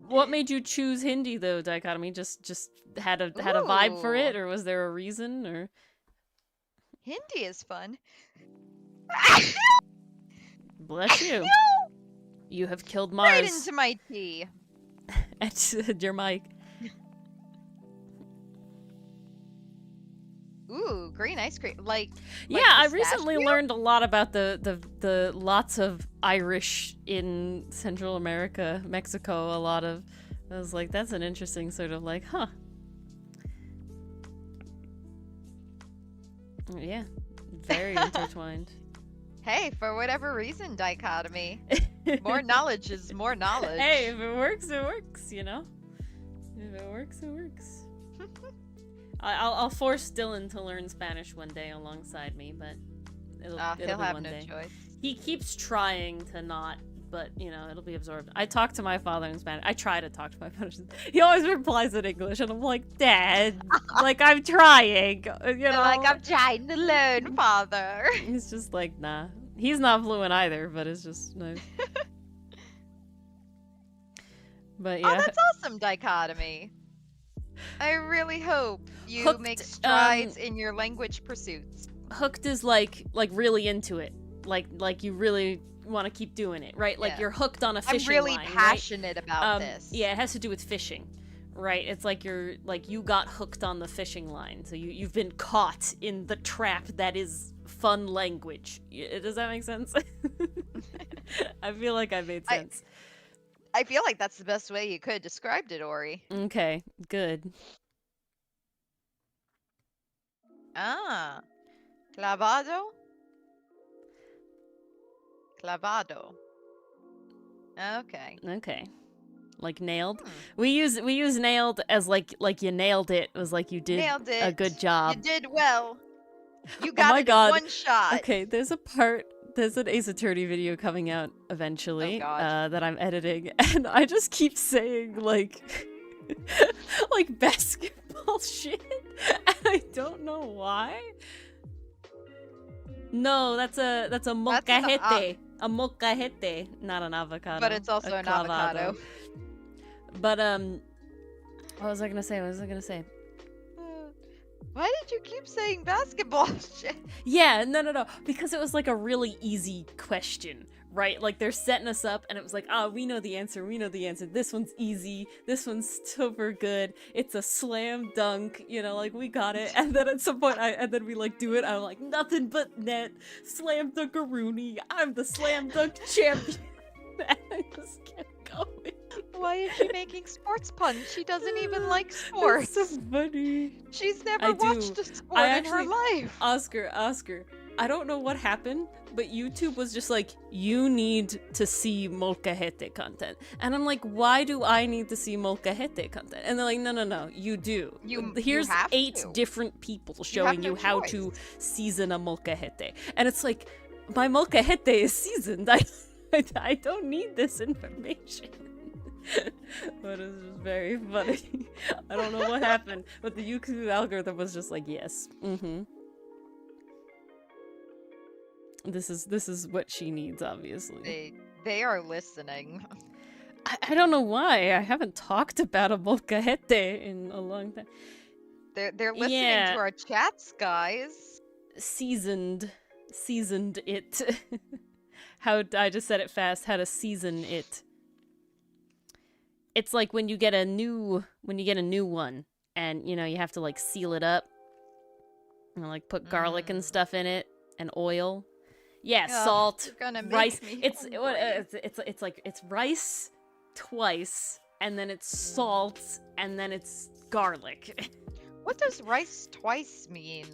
What made you choose Hindi though, Dichotomy? Just had a vibe for it, or was there a reason? Or Hindi is fun. Bless you. You have killed Mars. Right into my tea. And your mic. Ooh, green ice cream. Yeah, I recently learned a lot about the lots of Irish in Central America, Mexico. I was like, that's an interesting sort of like, huh. Yeah, very intertwined. Hey, for whatever reason, dichotomy. More knowledge is more knowledge. Hey, if it works, it works, you know? If it works, it works. I'll force Dylan to learn Spanish one day alongside me, but it'll he'll be have one no day. choice. He keeps trying to not, but, it'll be absorbed. I talk to my father in Spanish. I try to talk to my father. He always replies in English, and I'm like, Dad, like, I'm trying, Like, I'm trying to learn, father. He's just like, nah. He's not fluent either, but it's just nice. But yeah. Oh, that's awesome, dichotomy. I really hope you Hooked, make strides in your language pursuits. Hooked is like really into it. Like you really want to keep doing it, right? Like you're hooked on a fishing line. I'm really passionate about this. Yeah, it has to do with fishing, right? It's like you got hooked on the fishing line. So you've been caught in the trap that is fun language. Does that make sense? I feel like I made sense. I feel like that's the best way you could have described it, Ori. Okay, good. Ah. Clavado? Clavado. Okay. Okay. Like nailed. We use nailed as like you nailed it. It was like you did a good job. You did well. You got it in one shot. Okay, there's an Ace Attorney video coming out eventually that I'm editing, and I just keep saying like basketball shit, and I don't know why. No, that's a molcajete. A molcajete, not an avocado. But it's also an avocado. But what was I gonna say? Why did you keep saying basketball shit? Yeah, no. Because it was like a really easy question, right? Like they're setting us up and it was like, we know the answer. This one's easy. This one's super good. It's a slam dunk, like we got it. And then at some point and then we like do it. I'm like, nothing but net. Slam dunkaroonie. I'm the slam dunk champion. And I just kept going. Why is she making sports puns? She doesn't even like sports. That's so funny. She's never watched a sport in her life. Oscar, I don't know what happened, but YouTube was just like, you need to see molcajete content. And I'm like, why do I need to see molcajete content? And they're like, no, you do. You Here's have 8 to. different people You have showing no you how choice. to season a molcajete. And it's like, my molcajete is seasoned. I don't need this information. But it was just very funny. I don't know what happened, but the YouTube algorithm was just like, yes, This is what she needs, obviously. They are listening. I don't know why. I haven't talked about a molcajete in a long time. They're listening Yeah. to our chats, guys. Seasoned it. How I just said it fast. How to season it. It's like when you get a new one, and you have to like seal it up, and like put garlic and stuff in it, and oil. Yeah, salt, you're gonna make rice. me It's hungry. like it's rice twice, and then it's salt, and then it's garlic. What does rice twice mean?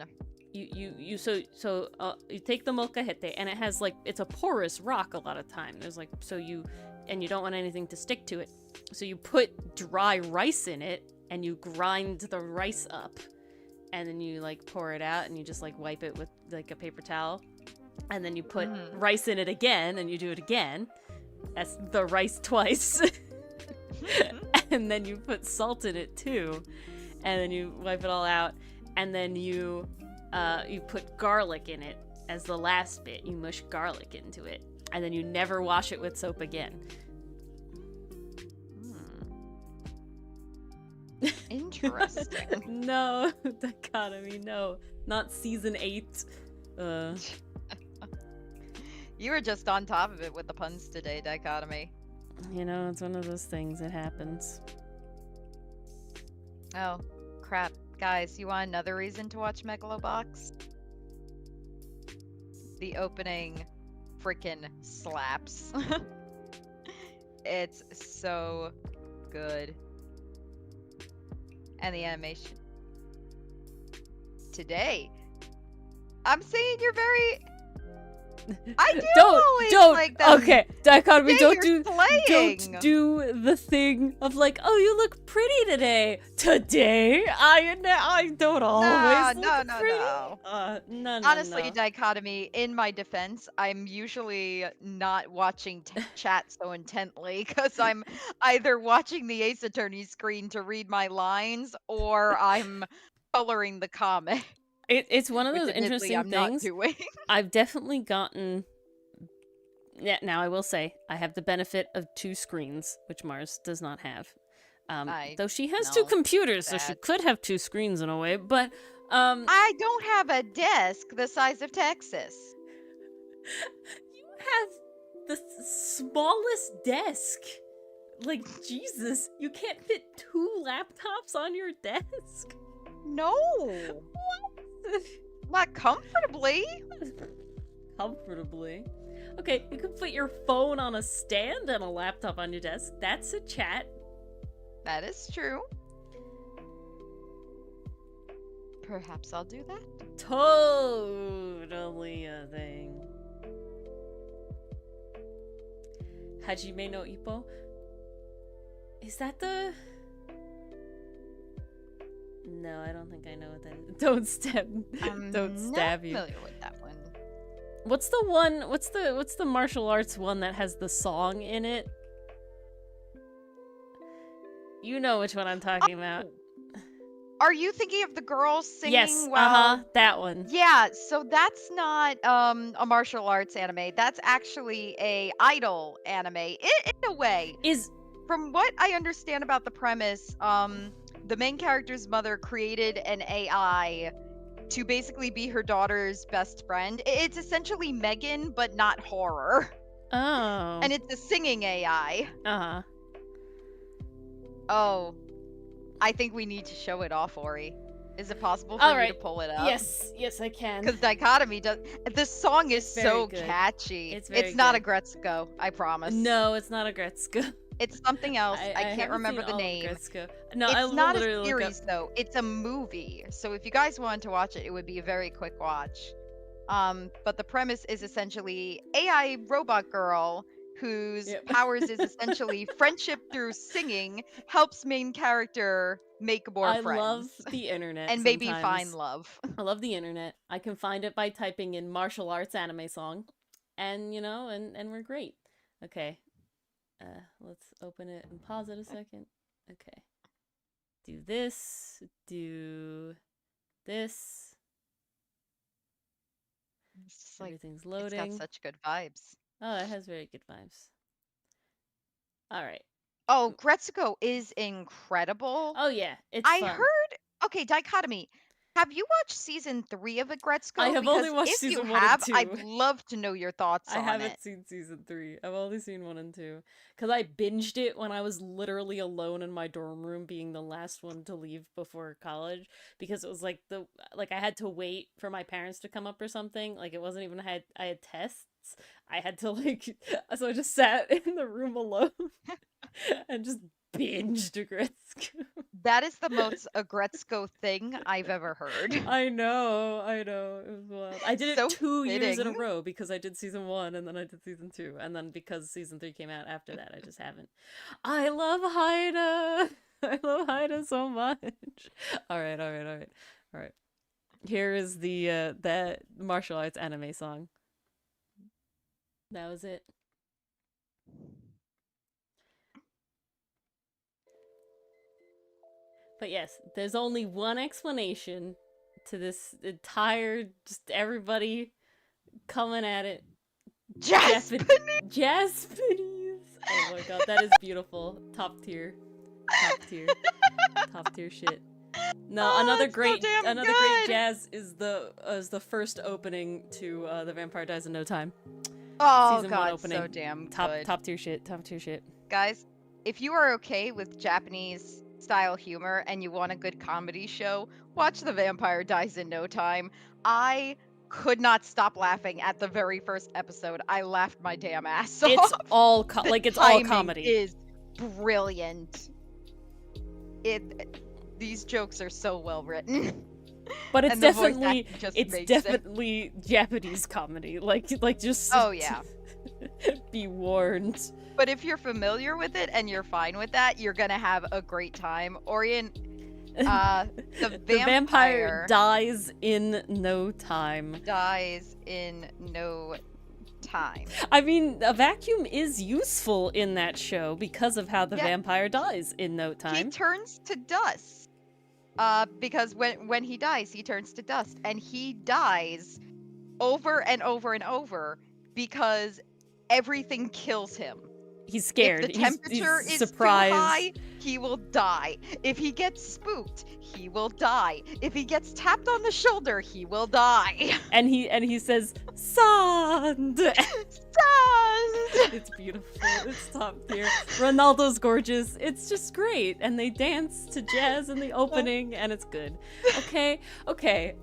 You take the molcajete, and it has like, it's a porous rock a lot of time. There's like, and you don't want anything to stick to it, so you put dry rice in it, and you grind the rice up, and then you like pour it out, and you just like wipe it with like a paper towel, and then you put rice in it again, and you do it again. That's the rice twice. And then you put salt in it too, and then you wipe it all out, and then you put garlic in it as the last bit. You mush garlic into it, and then you never wash it with soap again. Interesting. No, dichotomy, no. Not season 8. You were just on top of it with the puns today, Dichotomy. It's one of those things. It happens. Oh, crap. Guys, you want another reason to watch Megalobox? The opening freaking slaps. It's so good. And the animation. Today, I'm saying you're very... I do always like that. Okay, dichotomy. Today Don't you're do the thing of like, oh, you look pretty today. Today, I don't always look pretty. No. Honestly, Dichotomy, in my defense, I'm usually not watching chat so intently because I'm either watching the Ace Attorney screen to read my lines or I'm coloring the comic. It's one of those Which admittedly interesting I'm things. not doing. I've definitely gotten. Yeah, now I will say I have the benefit of 2 screens, which Mars does not have. Though she has 2 computers, so she could have 2 screens in a way. But I don't have a desk the size of Texas. You have the smallest desk. Like, Jesus, you can't fit 2 laptops on your desk. No. What? Not comfortably. Comfortably. Okay, you can put your phone on a stand and a laptop on your desk. That's a chat. That is true. Perhaps I'll do that. Totally a thing. Hajime no Ippo? Is that the... No, I don't think I know what that is. Don't stab you. I'm familiar with that one. What's the one? What's the martial arts one that has the song in it? You know which one I'm talking about. Are you thinking of the girls singing? Yes, that one. Yeah, so that's not a martial arts anime. That's actually a idol anime. In a way. From what I understand about the premise, the main character's mother created an AI to basically be her daughter's best friend. It's essentially Megan, but not horror. Oh. And it's a singing AI. Uh-huh. Oh. I think we need to show it off, Ori. Is it possible for you to pull it up? Yes, I can. Because Dichotomy does... This song is so good. catchy. It's not a Gretzko, I promise. No, it's not a Gretzko. It's something else. I can't remember the name. No, it's not a series, though. It's a movie. So if you guys wanted to watch it, it would be a very quick watch. But the premise is essentially AI robot girl whose Yep. powers is essentially friendship through singing helps main character make more I love friends the internet and maybe find sometimes. love. I love the internet. I can find it by typing in martial arts anime song. And, you know, and we're great. Okay. Let's open it and pause it a second. Okay. Do this. Do this. It's just like Everything's it's got loading. such good vibes. Oh, it has very good vibes. All right. Oh, Gretsuko is incredible. Oh, yeah. It's I fun. heard, okay, dichotomy. Have you watched season 3 of I Agretzko? have only Because watched if you season 1 and have, I'd 2. love to know your thoughts I on it. haven't seen season 3. I've only seen 1 and 2. Because I binged it when I was literally alone in my dorm room, being the last one to leave before college. Because it was like I had to wait for my parents to come up or something. Like it wasn't even I had tests. I had to so I just sat in the room alone and just binged Gretzky. That is the most Agretzko thing I've ever heard. I know. It was wild. I did it So 2 years in a fitting. row because I did season 1 and then I did season 2. And then because season 3 came out after that, I just haven't. I love Haida! I love Haida so much. Alright. Alright. Here is that martial arts anime song. That was it. But yes, there's only one explanation to this entire, just everybody coming at it. Japanese! Japanese! Oh my god, that is beautiful. Top tier. Top tier. Top tier shit. No, Oh, another it's so great damn another great good. jazz is the first opening to The Vampire Dies in No Time. Oh Season 1 god, opening. so damn Top good. top tier shit. Top tier shit. Guys, if you are okay with Japanese style humor and you want a good comedy show, watch The Vampire Dies in No Time. I could not stop laughing at the very first episode. I laughed my damn ass off. It's all The it's all timing comedy. is brilliant. These jokes are so well written. But it's And the voice definitely acting just it's makes definitely Japanese comedy. Like just Oh yeah. be warned. But if you're familiar with it and you're fine with that, you're gonna have a great time. The vampire dies in no time. dies in no time. I mean, a vacuum is useful in that show because of how the Yeah. vampire dies in no He time. turns to dust. Because when he dies, he turns to dust, and he dies over and over and over because everything kills him. He's scared. If the temperature he's is surprised. too high, he will die. If he gets spooked, he will die. If he gets tapped on the shoulder, he will die. And he says, "Sand." Sand! It's beautiful. It's top tier. Ronaldo's gorgeous. It's just great. And they dance to jazz in the opening, and it's good. Okay.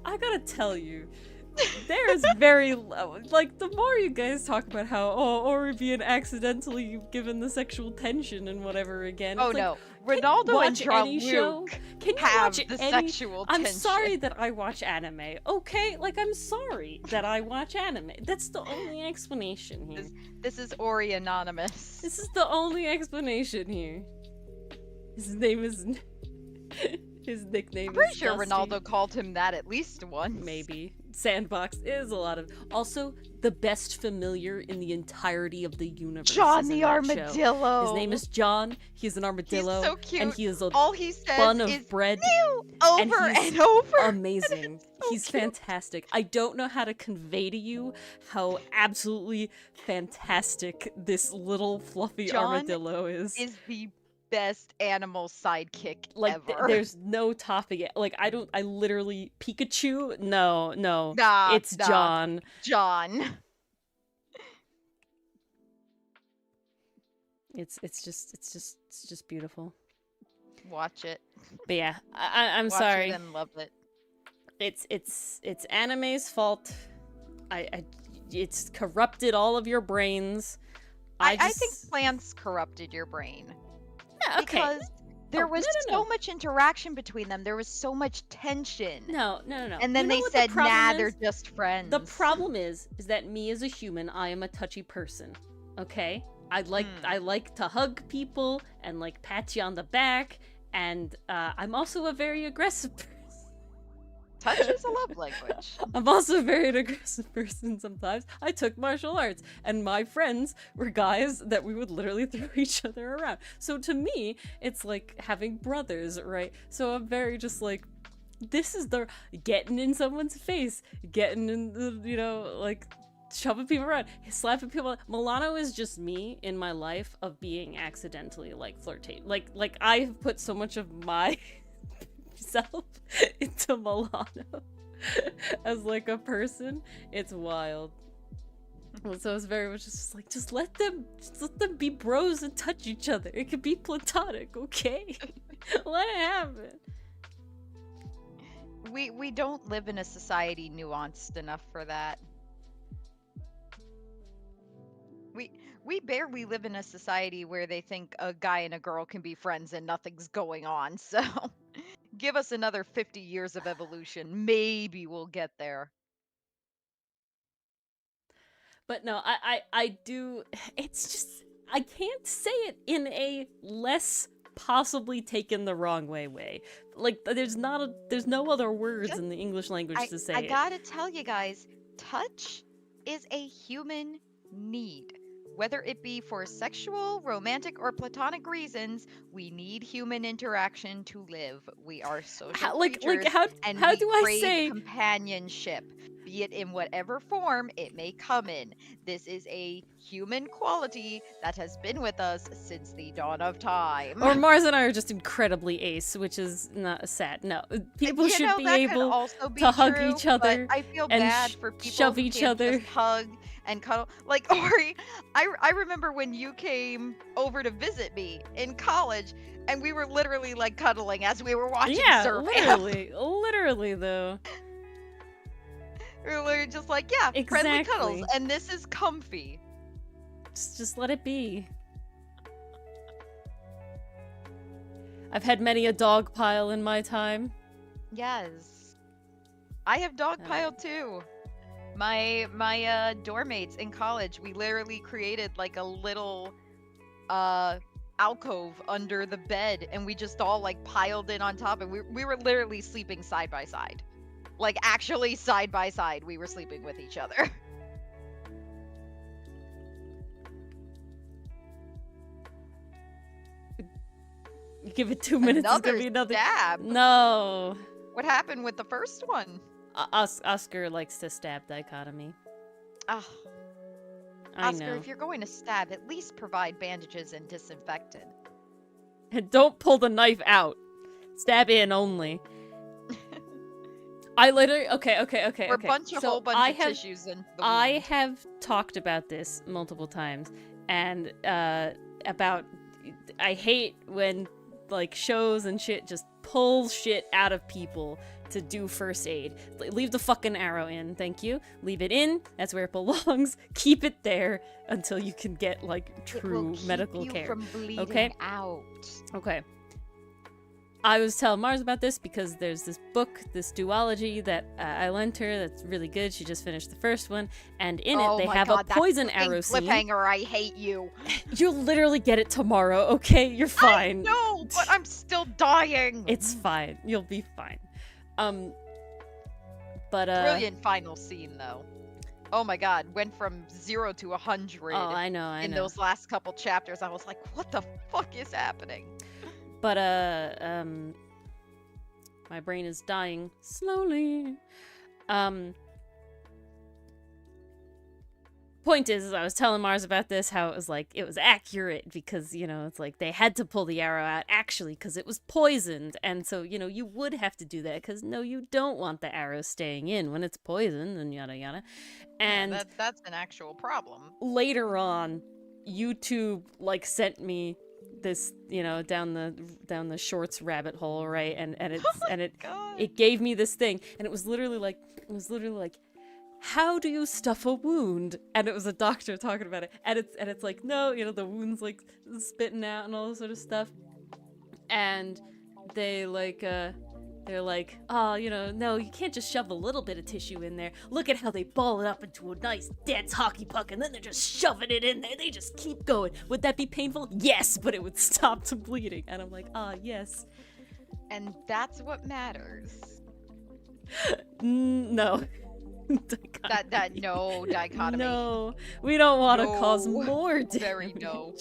I gotta tell you, there's very the more you guys talk about how Ori being accidentally given the sexual tension and whatever again. Oh it's no, can you Ronaldo and watch any show? Jean-Luc Can you have watch the any? sexual I'm tension. sorry that I watch anime. Okay, I'm sorry that I watch anime. That's the only explanation here. This is Ori Anonymous. This is the only explanation here. His name is. His nickname I'm pretty is sure Dusty. Ronaldo called him that at least once. Maybe. Sandbox is a lot of. Also, the best familiar in the entirety of the universe. John is the in that Armadillo. show. His name is John. He's an armadillo. He's so cute. And he is a All he says bun of is bread. over and over. Amazing. So He's cute. fantastic. I don't know how to convey to you how absolutely fantastic this little fluffy John armadillo is. Is the best animal sidekick ever. There's no topping it. I literally Pikachu? No. Nah, It's John. John. It's just beautiful. Watch it. But yeah, I'm Watch sorry. it and love it. It's anime's fault. It's corrupted all of your brains. I think plants corrupted your brain. Yeah, okay. Because There Oh, no, was no, so no. much interaction between them. There was so much tension. No, no, no, no. And You then know they what the said, problem nah, they're is? just The friends. problem is that me as a human, I am a touchy person. Okay? I like to hug people and like pat you on the back, and I'm also a very aggressive person. Touch is a love language. I'm also a very aggressive person sometimes. I took martial arts, and my friends were guys that we would literally throw each other around. So to me, it's like having brothers, right? So I'm very just like, this is the getting in someone's face, getting in the, like shoving people around, slapping people. Milano is just me in my life of being accidentally like flirtate. Like I've put so much of my self into Milano as like a person. It's wild. So it's very much just like, just let them be bros and touch each other. It could be platonic, okay? Let it happen. We don't live in a society nuanced enough for that. We barely live in a society where they think a guy and a girl can be friends and nothing's going on. So give us another 50 years of evolution. Maybe we'll get there. But no, I do. It's just, I can't say it in a less possibly taken the wrong way. Like there's no other words Just in the English language to say I it. gotta tell you guys, touch is a human need. Whether it be for sexual, romantic, or platonic reasons, we need human interaction to live. We are social How, like creatures and how we do I crave say companionship, be it in whatever form it may come in. This is a human quality that has been with us since the dawn of time. or Mars and I are just incredibly ace, which is not sad. No, people You should know, be that could able also to be hug true, each but other I feel and bad for people shove who each can't other. just hug and cuddle. Like, Ori, I remember when you came over to visit me in college, and we were literally like cuddling as we were watching Yeah, Survey. literally though. We were just like, yeah, friendly cuddles, Exactly. and this is comfy. Just let it be. I've had many a dog pile in my time. Yes. I have dogpiled too. My dorm mates in college, we literally created like a little alcove under the bed, and we just all like piled in on top, and we were literally sleeping side by side. Like actually side by side, we were sleeping with each other. You give it 2 minutes, it's gonna Another be another. stab. No. What happened with the first one? Oscar likes to stab dichotomy. Ah, I Oscar, know. if you're going to stab, at least provide bandages and disinfectant. And don't pull the knife out. Stab in only. I literally okay. Or bunch a So whole bunch of tissues in the I wound. have talked about this multiple times, and about I hate when like shows and shit just pull shit out of people to do first aid. Leave the fucking arrow in, thank you. Leave it in. That's where it belongs. Keep it there until you can get like true medical care. From bleeding Okay? out. Okay. I was telling Mars about this because there's this book, this duology that I lent her that's really good. She just finished the first one, and in it they have a poison arrow scene. Cliffhanger, I hate you. You'll literally get it tomorrow, okay? You're fine. No, but I'm still dying. It's fine. You'll be fine. But Brilliant final scene though. Oh my god, went from 0 to 100. Oh, I know. In those last couple chapters, I was like, what the fuck is happening? But my brain is dying slowly. Point is, I was telling Mars about this, how it was like, it was accurate because, it's like they had to pull the arrow out actually because it was poisoned. And so, you would have to do that because no, you don't want the arrow staying in when it's poisoned and yada yada. And yeah, that's an actual problem. Later on, YouTube like sent me this, down the shorts rabbit hole, right? And it gave me this thing, and it was literally like how do you stuff a wound? And it was a doctor talking about it, and it's like, no, the wound's like spitting out and all this sort of stuff. and they like they're like, oh, you know, no, you can't just shove a little bit of tissue in there. Look at how they ball it up into a nice dense hockey puck, and then they're just shoving it in there. They just keep going. Would that be painful? Yes, but it would stop the bleeding. And I'm like, ah, yes. And that's what matters. No. No dichotomy. No, we don't want to cause No. more damage. Very no.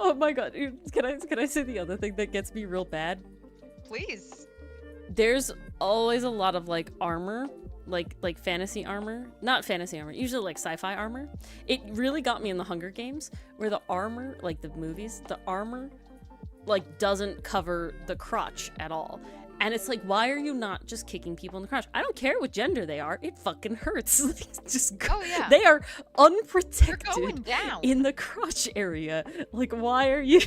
Oh my god, can I say the other thing that gets me real bad? Please. There's always a lot of like armor, like fantasy armor. Not fantasy armor, usually like sci-fi armor. It really got me in the Hunger Games, where the armor, like the movies, the armor like doesn't cover the crotch at all. And it's like, why are you not just kicking people in the crotch? I don't care what gender they are. It fucking hurts. Just Oh yeah. They are They're unprotected going down. in the crotch area. Like, why are you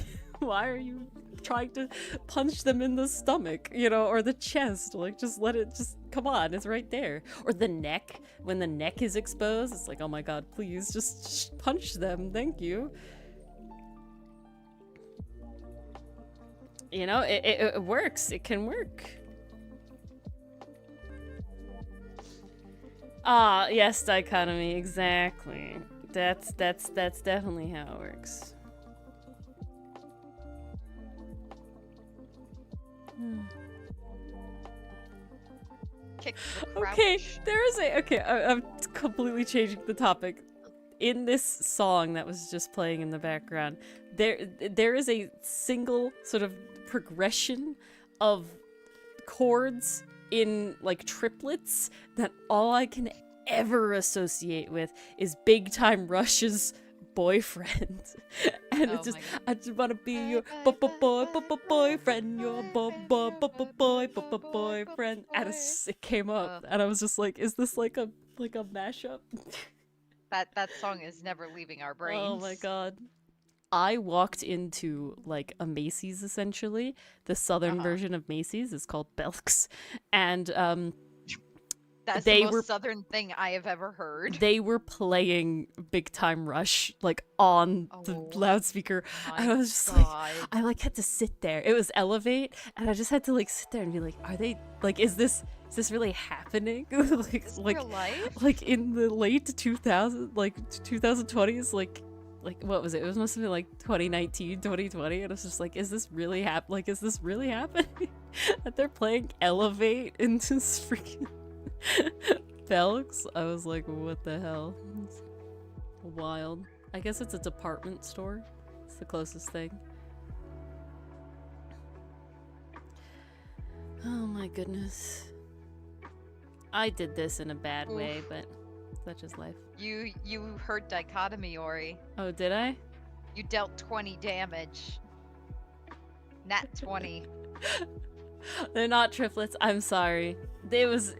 trying to punch them in the stomach, you know, or the chest? Like, just let it, just come on, it's right there. Or the neck, when the neck is exposed, it's like, oh my god, please just punch them. Thank you. You know, it works. It can work. Ah, yes, dichotomy, exactly. That's definitely how it works. Kick the crouch. Okay, there is a I'm completely changing the topic. In this song that was just playing in the background, there is a single sort of progression of chords in like triplets that all I can ever associate with is Big Time Rush's Boyfriend. And it's just, I just wanna be your boyfriend, your boyfriend. And it came up, and I was just like, is this like a mashup? That song is never leaving our brains. Oh my god. I walked into like a Macy's, essentially. The southern version of Macy's is called Belk's. And that's the most southern thing I have ever heard. They were playing Big Time Rush like on the loudspeaker. And I was just like, I like had to sit there. It was Elevate, and I just had to like sit there and be like, are they like, is this really happening? like real life? Like in the late 2000s, like 2020s, like what was it? It was must have been like 2019, 2020, and I was just like, is this really happening? That they're playing Elevate in this freaking Belk's? I was like, what the hell? It's wild. I guess it's a department store. It's the closest thing. Oh my goodness. I did this in a bad way, but such is life. You heard dichotomy, Ori. Oh, did I? You dealt 20 damage. Nat 20. They're not triplets. I'm sorry. It was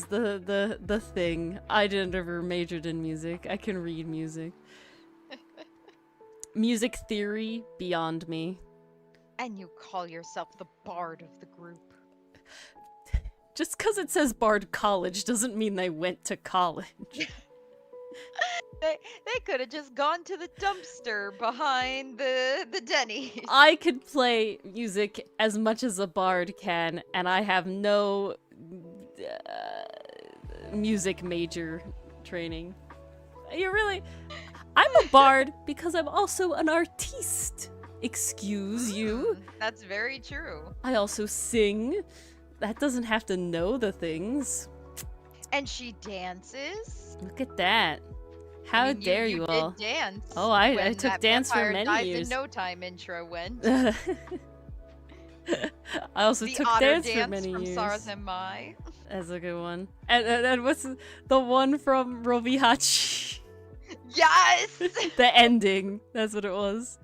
the thing. I didn't ever majored in music. I can read music. Music theory beyond me. And you call yourself the bard of the group. Just because it says Bard College doesn't mean they went to college. They could have just gone to the dumpster behind the Denny's. I could play music as much as a bard can, and I have no music major training. I'm a bard because I'm also an artiste. Excuse you. That's very true. I also sing. That doesn't have to know the things. And she dances. Look at that. How dare you all? Did dance. Oh, I took dance for many years. In no time intro went. I also took dance for many from years. Sars and Mai. That's a good one. And what's the one from Robihachi? Yes! The ending. That's what it was.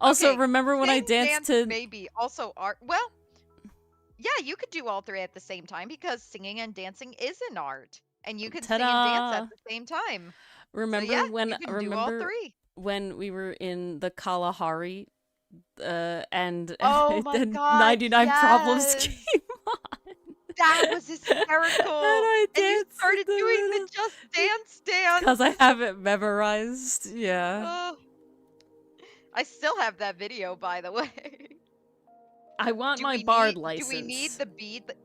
Also, okay, remember when I danced to... Maybe also art. Well, yeah, you could do all three at the same time because singing and dancing is an art. And you could sing and dance at the same time. Remember so, yeah, when you can do all three. When we were in the Kalahari and oh my then God, 99 yes. Problems came on. That was And hysterical. I And you danced in started the doing the middle. Just Dance Because I dance. have it memorized. Yeah. Oh, I still have that video, by the way. I want my bard Do we need license.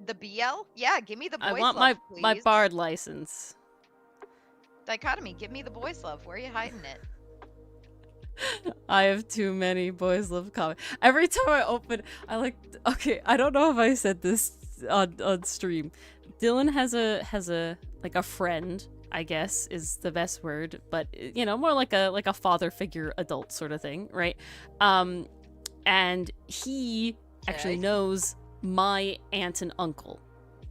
the BL? Yeah, give me the I boys want love, my please. bard license. Dichotomy, give me the boys love. Where are you hiding it? I have too many boys love comics. Every time I open, I like. Okay, I don't know if I said this on stream. Dylan has a like a friend, I guess is the best word, but you know, more like a father figure adult sort of thing, right? And he actually Okay. knows my aunt and uncle.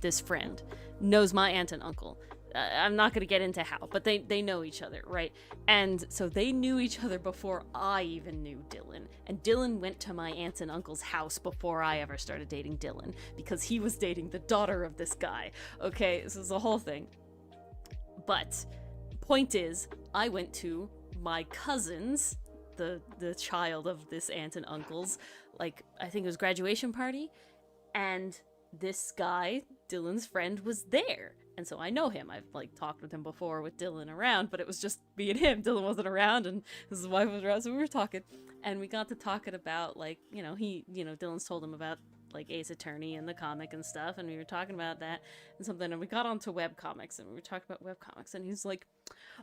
This friend knows my aunt and uncle. I'm not going to get into how, but they know each other, right? And so they knew each other before I even knew Dylan. And Dylan went to my aunt and uncle's house before I ever started dating Dylan because he was dating the daughter of this guy. Okay, this is the whole thing. But point is, I went to my cousin's, the child of this aunt and uncle's, like I think it was graduation party, and this guy, Dylan's friend, was there. And so I know him. I've like talked with him before with Dylan around, but it was just me and him. Dylan wasn't around and his wife was around, so we were talking. And we got to talking about like, Dylan's told him about like Ace Attorney and the comic and stuff, and we were talking about that and something, and we got onto webcomics and we were talking about webcomics, and he's like,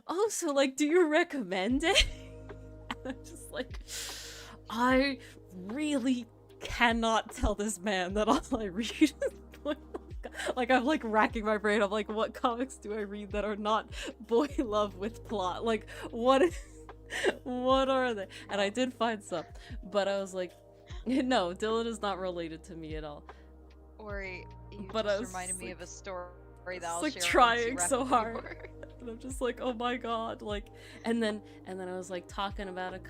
"Oh, so like do you recommend it?" And I'm just like, I really cannot tell this man that all I read is boy like I'm like racking my brain. I'm like, what comics do I read that are not boy love with plot? Like what what are they? And I did find some, but I was like, no, Dylan is not related to me at all. Ori, you But I just was reminded me like, of a story that I'll like share once you trying wrap so up hard. yours. And I'm just like, oh my god, like, and then I was like talking about a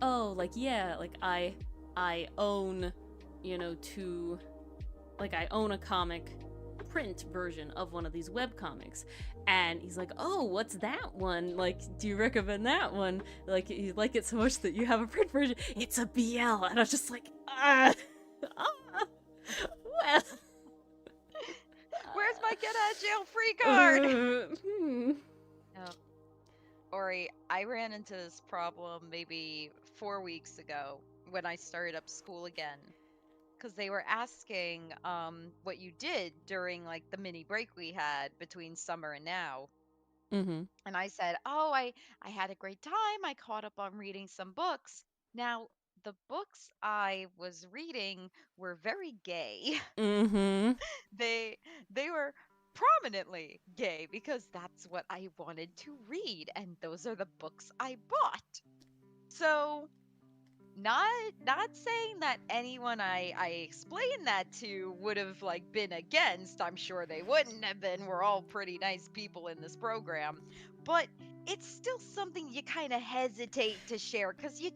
oh, like yeah, like I own, two, like I own a comic print version of one of these webcomics. And he's like, oh, what's that one? Like, do you recommend that one? Like, you like it so much that you have a print version? It's a BL. And I was just like, well. Where's my get out of jail free card? Hmm. Oh, Ori, I ran into this problem maybe 4 weeks ago when I started up school again. Because they were asking what you did during like the mini break we had between summer and now. Mm-hmm. And I said, "Oh, I had a great time. I caught up on reading some books." Now, the books I was reading were very gay. Mm-hmm. They they were prominently gay because that's what I wanted to read, and those are the books I bought. So, not saying that anyone I explained that to would have like been against. I'm sure they wouldn't have been. We're all pretty nice people in this program. But it's still something you kind of hesitate to share because you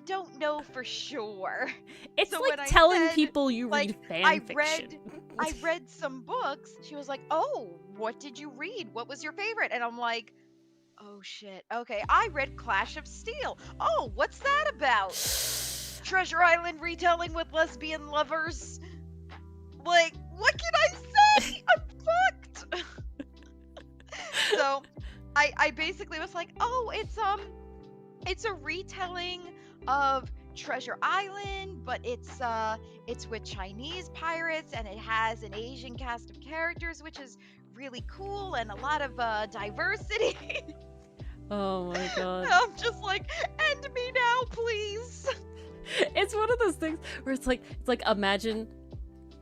don't know for sure. It's So like when I telling said people you read like fan fiction. I read some books, she was like, "Oh, what did you read? What was your favorite?" And I'm like, "Oh shit. Okay, I read Clash of Steel. Oh, what's that about? Treasure Island retelling with lesbian lovers? Like, what can I say? I'm fucked." So, I basically was like, "Oh, it's a retelling of Treasure Island, but it's with Chinese pirates and it has an Asian cast of characters, which is really cool and a lot of diversity." Oh my god. I'm just like, "End me now, please." It's one of those things where it's like imagine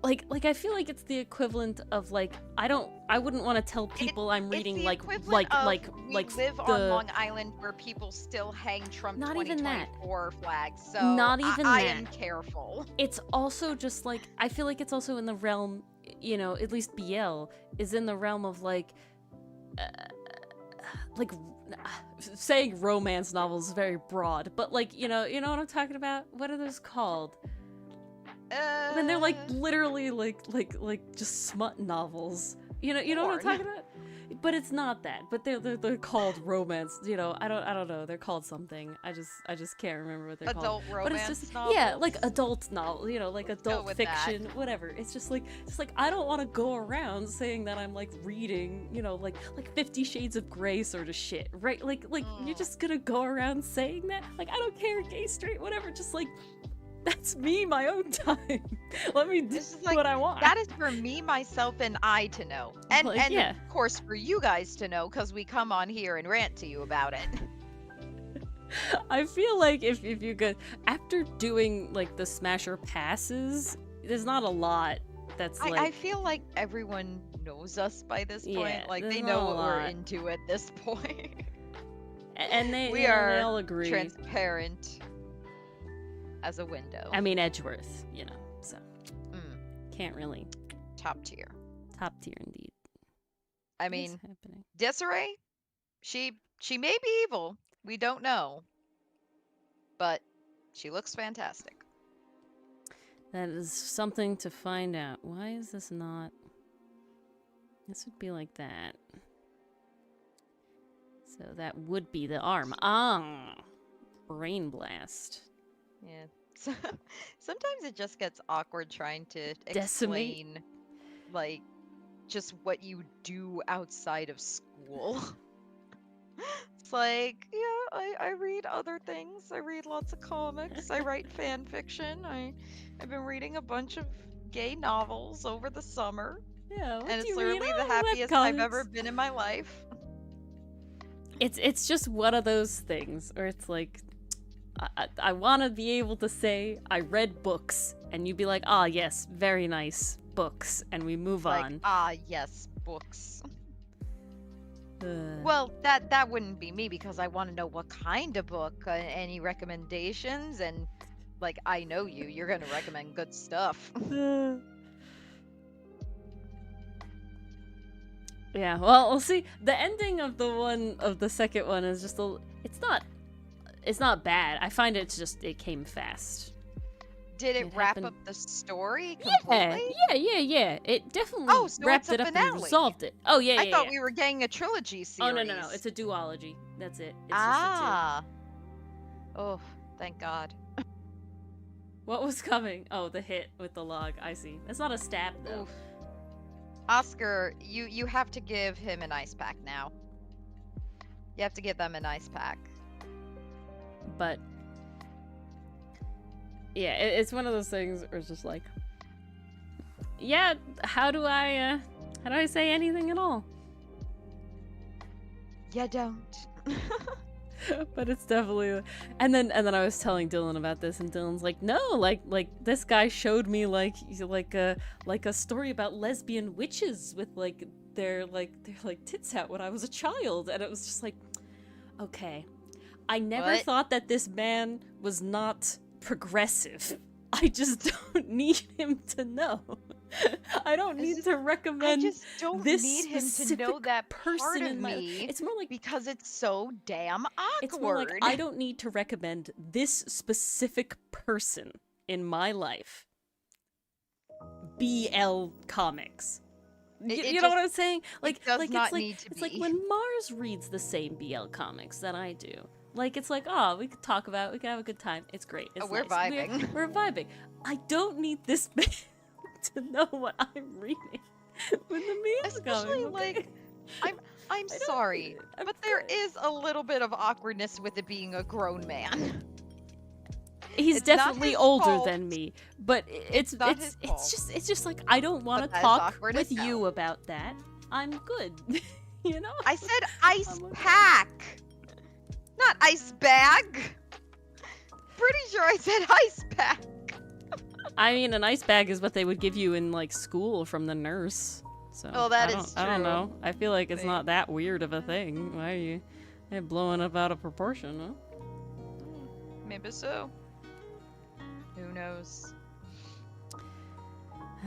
like I feel like it's the equivalent of like I wouldn't want to tell people I'm It's reading the like equivalent of we live on the Long Island where people still hang Trump not even that. 2024 flags. So Not even I that. am careful. It's also just like I feel like it's also in the realm, at least BL is in the realm of like like saying romance novels is very broad, but like you know what I'm talking about? What are those called? When they're like literally like just smut novels. You know what I'm Porn. talking about? but it's not that. But they're called romance. You know, I don't know. They're called something. I just can't remember what they're called. Adult But it's just romance novels. yeah, like adult novel. You know, like Let's go adult with fiction, that. whatever. It's just like I don't want to go around saying that I'm like reading, you know, like 50 Shades of Grey sort of shit, right? Like you're just gonna go around saying that? Like I don't care, gay, straight, whatever. Just like that's me, my own time. Let me do This is like what I want. that is for me, myself, and I to know, and Like, yeah. of course for you guys to know, because we come on here and rant to you about it. I feel like if you could, after doing like the Smasher passes, there's not a lot that's like. I feel like everyone knows us by this point. Yeah, Like there's they not know a what we're lot. into at this point. And they We you know, are they all agree. transparent as a window. I mean Edgeworth, you know, so Mm, can't really top tier. top tier indeed. I What's mean, happening? Desiree, she may be evil. We don't know, but she looks fantastic. That is something to find out. Why is this not? This would be like that. So that would be the arm. Ah, brain blast. Yeah. So, sometimes it just gets awkward trying to Decimate. explain, like, just what you do outside of school. It's like, yeah, I read other things. I read lots of comics. I write fan fiction. I've been reading a bunch of gay novels over the summer, Yeah, what and do it's you read? literally the Oh, happiest I've webcomics. ever been in my life. It's just one of those things where it's like I want to be able to say I read books, and you'd be like, ah, yes, very nice books, and we move Like, on. ah, yes, books. Ugh. Well, that wouldn't be me, because I want to know what kind of book, any recommendations, and like I know you're gonna recommend good stuff. Yeah, well, we'll see. The ending of the second one is just it's not bad. I find it came fast. Did it It wrap happened- up the story Yeah, completely? yeah. It definitely Oh, so wrapped it's a it up and finale. resolved it. Oh yeah, I thought yeah. we were getting a trilogy series. Oh no, it's a duology. That's it. It's Ah. Oh, thank God. just a two. What was coming? Oh, the hit with the log. I see. That's not a stab though. Oof. Oscar, you have to give him an ice pack now. You have to give them an ice pack. But yeah, it's one of those things where it's just like, yeah, how do I say anything at all? You don't. But it's definitely, and then I was telling Dylan about this, and Dylan's like, no, like this guy showed me like a story about lesbian witches with like their tits out when I was a child, and it was just like, okay, I never What? thought that this man was not progressive. I just don't need him to know. I don't need to recommend I just don't this need him to specific know that person part of in my. me, It's more like because it's so damn awkward. it's more like I don't need to recommend this specific person in my life. BL comics. You know what I'm saying? Like, does like not it's like need to it's like be. when Mars reads the same BL comics that I do. Like it's like, oh, we could talk about it, we could have a good time. It's great. It's we're nice. vibing. We're vibing. I don't need this man to know what I'm reading when the meme's Especially coming. Okay? like I'm don't sorry, need it. I'm but there good. is a little bit of awkwardness with it being a grown man. He's It's not definitely his older fault. than me, but it's not his fault. it's just like I don't want But to that is talk awkward with as you hell. about that. I'm good. You know? I said ice I'm okay. pack, not ice bag. Pretty sure I said ice pack. I mean, an ice bag is what they would give you in like school from the nurse. So Oh, that I is don't true. know. I feel like it's They- not that weird of a thing. Why are you blowing up out of proportion? Huh? Maybe so. Who knows?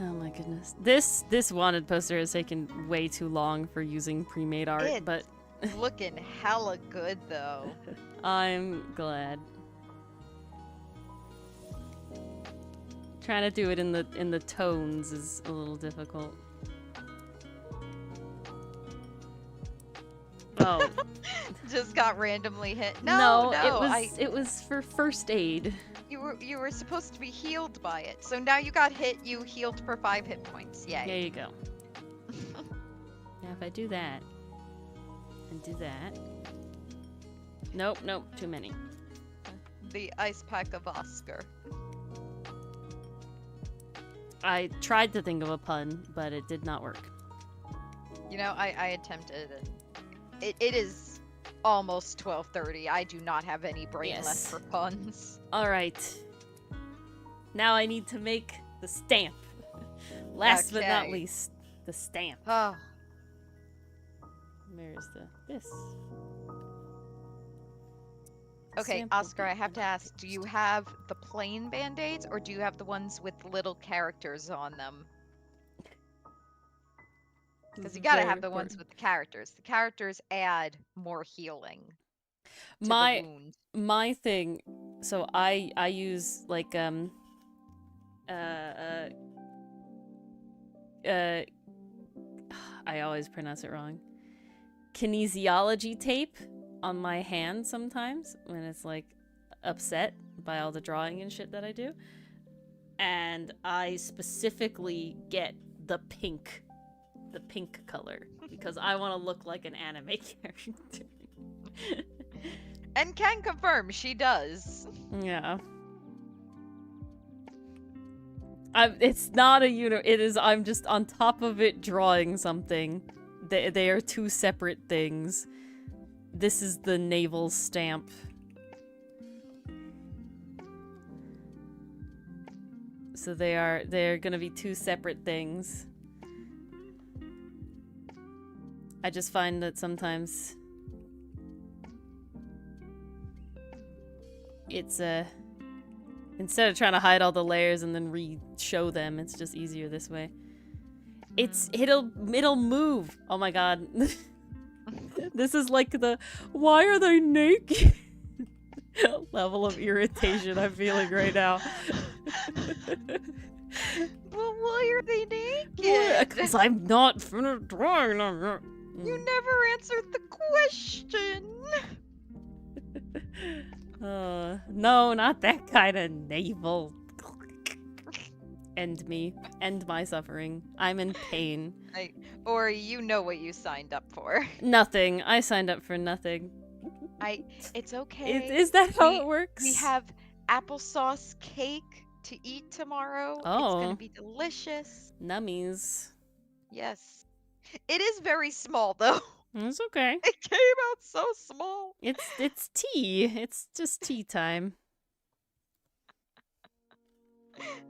Oh my goodness. This wanted poster has taken way too long for using pre-made art, It's but looking hella good though. I'm glad. Trying to do it in the tones is a little difficult. Oh. Just got randomly hit. No, No, it was for first aid. you were supposed to be healed by it. So now you got hit, you healed for 5 hit points. Yay. There you go. Now if I do that and do that. Nope, too many. The ice pack of Oscar. I tried to think of a pun, but it did not work. You know, I attempted it. It is almost 12:30. I do not have any brain left Yes. for puns. Alright. Now I need to make the stamp. Last but not Okay. least, the stamp. Oh, Where's this? okay, Sample Oscar, I have to ask, do you have the plain band-aids or do you have the ones with little characters on them? Because you gotta Very have the ones important. with the characters. The characters add more healing to My the wound. my thing, so I use like I always pronounce it wrong. Kinesiology tape on my hand sometimes when it's like upset by all the drawing and shit that I do. And I specifically get the pink color because I want to look like an anime character. And can confirm, she does. Yeah. It's not a it is, I'm just on top of it drawing something. They are two separate things. This is the naval stamp. So they're gonna be two separate things. I just find that sometimes it's instead of trying to hide all the layers and then re-show them, it's just easier this way. It'll move. Oh my god. This is like the why are they naked level of irritation I'm feeling right now. Well, why are they naked? Because I'm not finished drawing them. You never answered the question. No, not that kind of navel. End me. End my suffering. I'm in pain. Or you know what you signed up for. Nothing. I signed up for nothing. It's okay. Is that how it works? We have applesauce cake to eat tomorrow. It's Oh. gonna be delicious. Nummies. Yes. It is very small though. It's okay. It came out so small. It's tea. It's just tea time.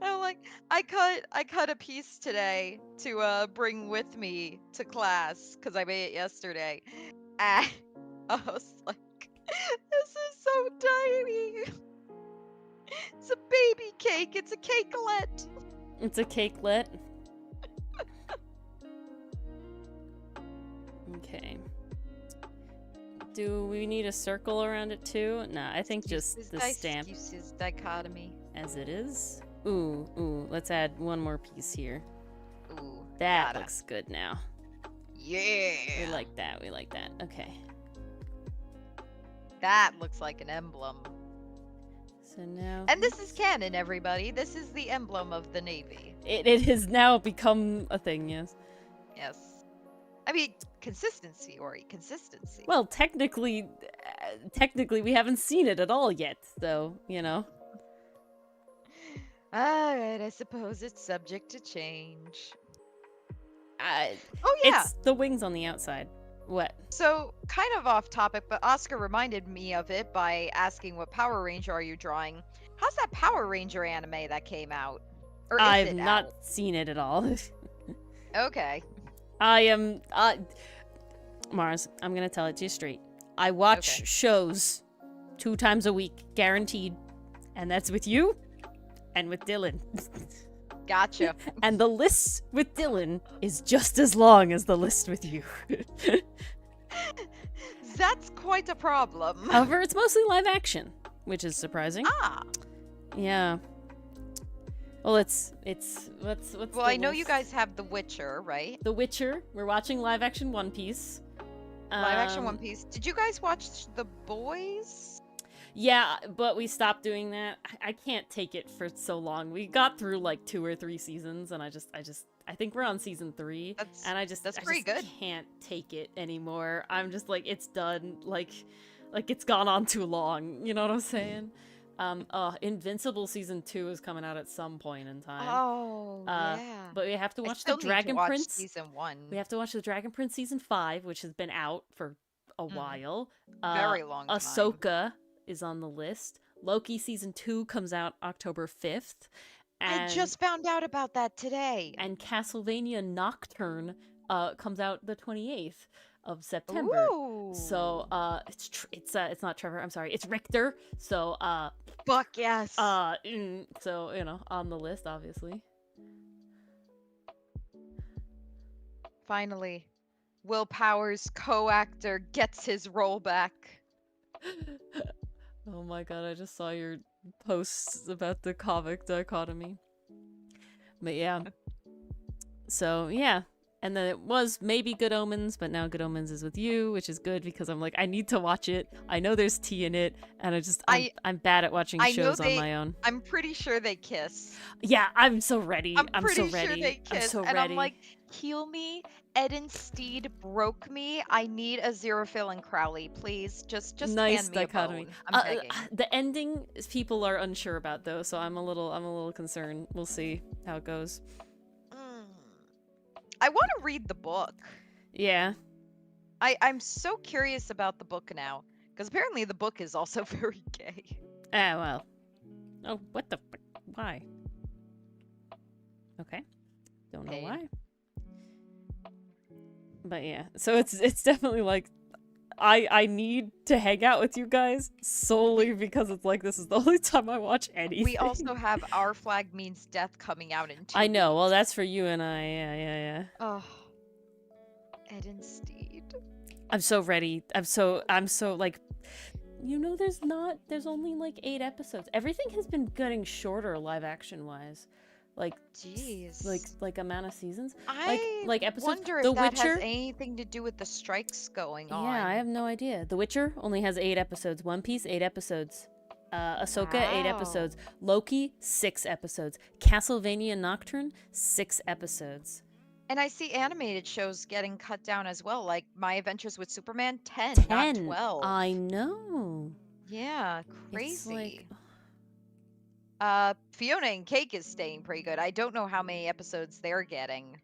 I cut a piece today to bring with me to class because I made it yesterday. And I was like, this is so tiny. It's a baby cake. It's a cakelet. It's a cakelet. Okay. Do we need a circle around it too? Nah, I think just the stamp Excuses, dichotomy. as it is. Ooh, let's add one more piece here. Ooh, That gotta. looks good now. Yeah. We like that. Okay. That looks like an emblem. So now... And this is canon, everybody. This is the emblem of the Navy. It has now become a thing, yes. Yes. I mean, consistency, Ori. Consistency. Well, technically we haven't seen it at all yet, though, you know. Alright, I suppose it's subject to change. Oh, yeah. It's the wings on the outside. What? So, kind of off topic, but Oscar reminded me of it by asking what Power Ranger are you drawing? How's that Power Ranger anime that came out? Or is I've it not out? seen it at all. Okay. I am... Mars, I'm gonna tell it to you straight. I watch Okay. shows 2 times a week, guaranteed. And that's with you and with Dylan. Gotcha. And the list with Dylan is just as long as the list with you. That's quite a problem. However, it's mostly live action, which is surprising. Ah. Yeah. Well, it's what's Well, the I know you list? guys have The Witcher, right? The Witcher. We're watching live action One Piece. Live action One Piece. Did you guys watch The Boys? Yeah, but we stopped doing that. I can't take it for so long. We got through like 2 or 3 seasons, and I think we're on season 3, and I That's just pretty good. can't take it anymore. I'm just like, it's done. Like it's gone on too long. You know what I'm saying? Invincible season 2 is coming out at some point in time. Oh, yeah. But we have to I watch the still need to Dragon watch Prince. season 1. We have to watch the Dragon Prince season 5, which has been out for a while. Very long time. Ahsoka is on the list. Loki season 2 comes out October 5th. I just found out about that today. And Castlevania Nocturne comes out the 28th of September. Ooh. So it's not Trevor, I'm sorry. It's Richter. So fuck yes. So, you know, on the list obviously. Finally, Will Power's co-actor gets his role back. Oh my god, I just saw your posts about the comic dichotomy. But yeah. So, yeah. And then it was maybe Good Omens, but now Good Omens is with you, which is good because I'm like, I need to watch it. I know there's tea in it, and I'm bad at watching shows on my own. I'm pretty sure they kiss. Yeah, I'm so ready. I'm so pretty ready. sure they kiss. I'm so and ready. I'm like, heal me. Eden Steed broke me. I need a Xerophil and Crowley, please. Just nice hand me dichotomy. a bone. I'm begging. The ending people are unsure about though, so I'm a little concerned. We'll see how it goes. I want to read the book. Yeah. I'm so curious about the book now, because apparently the book is also very gay. Ah, well. Oh, what the fuck? Why? Okay. Don't know why. But yeah, so it's definitely like, I need to hang out with you guys solely because it's like this is the only time I watch anything. We also have Our Flag Means Death coming out in 2 I know. weeks. Well, that's for you and I. Yeah. Oh, Eden Steed. I'm so ready. I'm so like, you know, there's only like 8 episodes. Everything has been getting shorter live action wise. Like, jeez, like amount of seasons. I like episodes. wonder if The that Witcher has anything to do with the strikes going on. Yeah, I have no idea. The Witcher only has 8 episodes. One Piece 8 episodes. Ahsoka 8 episodes. Loki 6 episodes. Castlevania Nocturne 6 episodes. And I see animated shows getting cut down as well, like My Adventures with Superman 10, 10. not 12. I know. Yeah, crazy. It's like... Fiona and Cake is staying pretty good. I don't know how many episodes they're getting.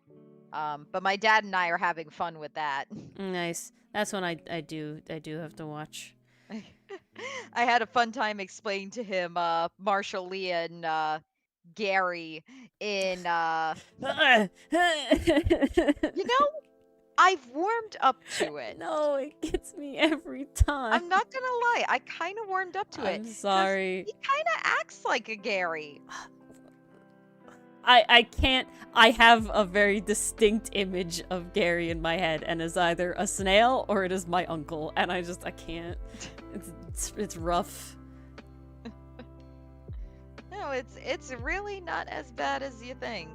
But my dad and I are having fun with that. Nice. That's when I do have to watch. I had a fun time explaining to him Marshall Lee and Gary in you know, I've warmed up to it. No, it gets me every time. I'm not gonna lie, I kind of warmed up to it. I'm sorry. He kind of acts like a Gary. I can't. I have a very distinct image of Gary in my head, and is either a snail or it is my uncle, and I can't. It's rough. No, it's really not as bad as you think.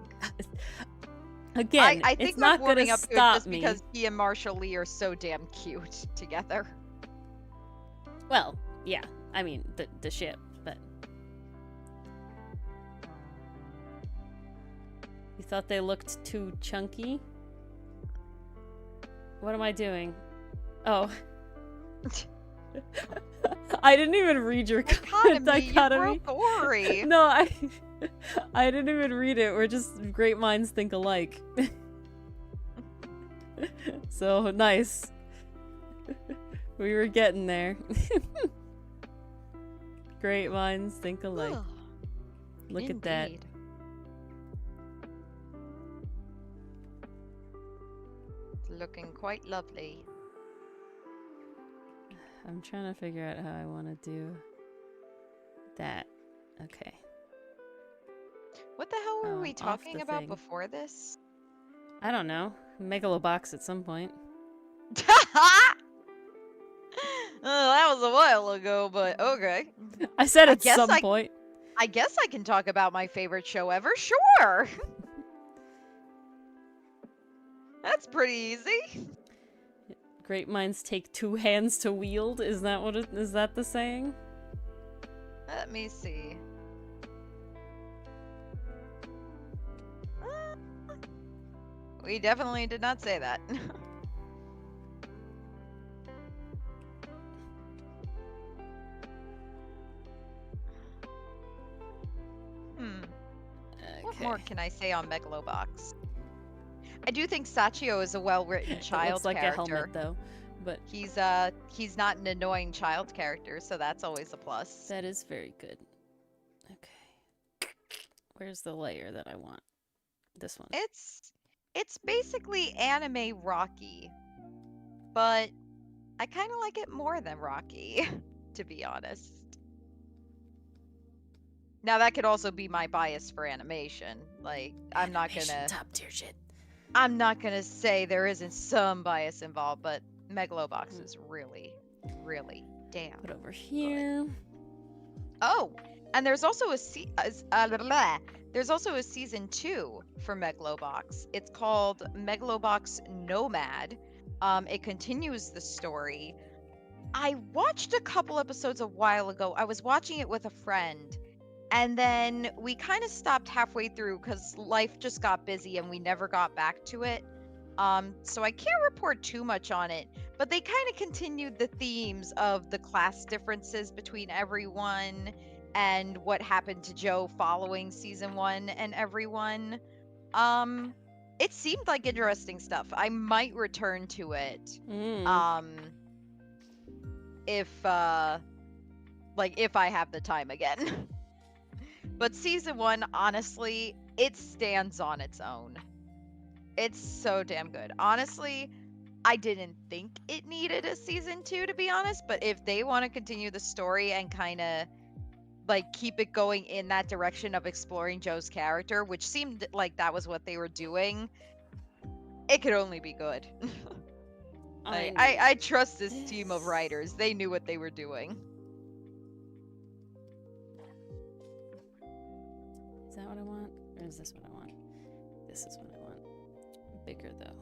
Again, I think it's not I'm warming gonna up to it stop just me. because he and Marshall Lee are so damn cute together. Well, yeah. I mean, the ship, but you thought they looked too chunky? What am I doing? Oh. I didn't even read your dichotomy. You broke Ori. No, I didn't even read it. We're just great minds think alike. So nice. We were getting there. Great minds think alike. Look at that. It's looking quite lovely. I'm trying to figure out how I want to do that. Okay. What the hell were we off talking the about thing. before this? I don't know. Megalo box at some point. That was a while ago, but okay. I said at some point. I guess I can talk about my favorite show ever. Sure. That's pretty easy. Great minds take two hands to wield. Is that what is that the saying? Let me see. We definitely did not say that. What more can I say on Megalobox? I do think Sachio is a well-written It child looks like character. a helmet though, but he's not an annoying child character, so that's always a plus. that is very good. Okay. Where's the layer that I want? This one. It's basically anime Rocky, but I kind of like it more than Rocky, to be honest. Now that could also be my bias for animation. Like I'm not gonna top tier shit. I'm not gonna say there isn't some bias involved, but Megalobox is really, really damn. Put over here. Good. Oh, and there's also there's also a season 2 for Megalobox. It's called Megalobox Nomad. It continues the story. I watched a couple episodes a while ago. I was watching it with a friend, and then we kind of stopped halfway through because life just got busy and we never got back to it. So I can't report too much on it, but they kind of continued the themes of the class differences between everyone and what happened to Joe following season 1 and everyone. It seemed like interesting stuff. I might return to it. If if I have the time again. But season 1, honestly, it stands on its own. It's so damn good. Honestly, I didn't think it needed a season 2, to be honest, but if they want to continue the story and kind of keep it going in that direction of exploring Joe's character, which seemed like that was what they were doing, it could only be good. I trust this team of writers. They knew what they were doing. Is that what I want? Or is this what I want? This is what I want. Bigger though.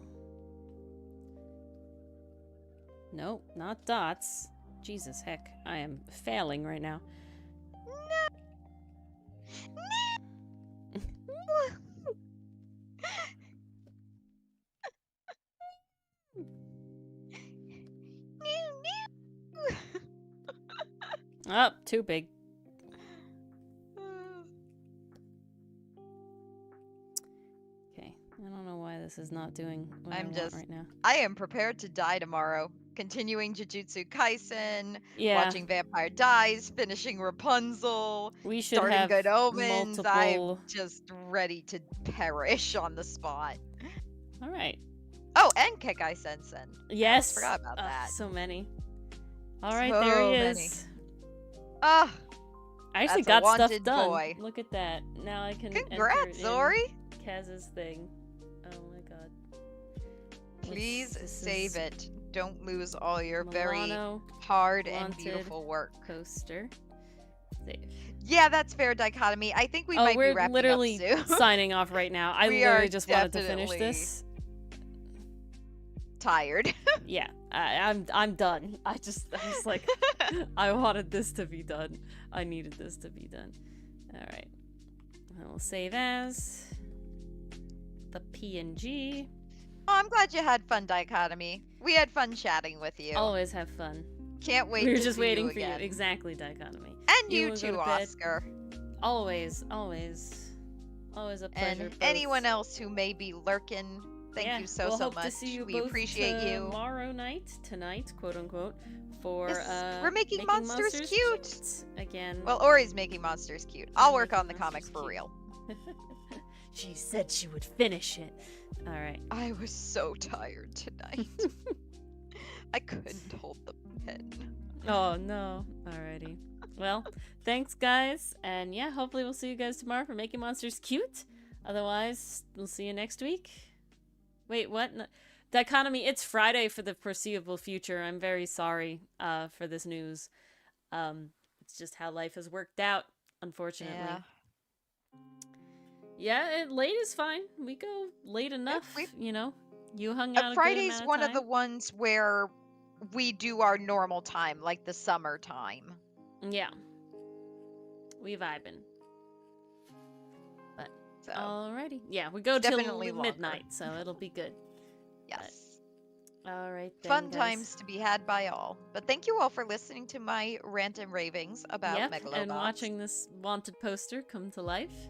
Nope, not dots. Jesus heck, I am failing right now. Oh, too big. Okay, I don't know why this is not doing what I want right now. I am prepared to die tomorrow. Continuing Jujutsu Kaisen, watching Vampire Dies, finishing Rapunzel, we should starting have Good Omens. multiple... I'm just ready to perish on the spot. All right. Oh, and Kekai Sensen. Yes. I forgot about that. So many. All right, so there he is. Ah. I actually got stuff done. Boy. Look at that. Now I can. Congrats, Zori. Kaz's thing. Oh my god. Please save it. Don't lose all your very hard and beautiful work. Coaster. Save. Yeah, that's fair, Dichotomy. I think we might be wrapping literally up soon. signing off right now. I literally just wanted to finish this. Tired. Yeah, I'm done. I was like, I wanted this to be done. I needed this to be done. All right. We'll save as the PNG. Oh, I'm glad you had fun, Dichotomy. We had fun chatting with you. Always have fun. Can't wait. We were just waiting for you. Exactly, Dichotomy. And you too, Oscar. Always a pleasure. And anyone else who may be lurking, thank you so much. To see you we appreciate you. Tomorrow night, tonight, quote unquote, for we're making monsters cute again. Well, Ori's making monsters cute. I'll work on the comic for real. She said she would finish it. All right. I was so tired tonight. I couldn't hold the pen. Oh no. Alrighty. Well, thanks guys, and yeah, hopefully we'll see you guys tomorrow for making monsters cute. Otherwise, we'll see you next week. Wait, what? No. Dichotomy, it's Friday for the foreseeable future. I'm very sorry for this news. It's just how life has worked out, unfortunately. Yeah, late is fine. We go late enough, you know. You hung out a good Friday's amount of one of the time? ones where we do our normal time, like the summertime. Yeah. We vibing. But So alrighty. Yeah, we go it's till definitely longer. midnight, so it'll be good. But Yes. alright then, Fun guys. times to be had by all. But thank you all for listening to my rant and ravings about Yep, and megalobox. watching this wanted poster come to life.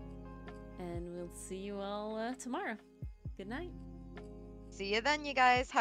And we'll see you all tomorrow. Good night. See you then, you guys.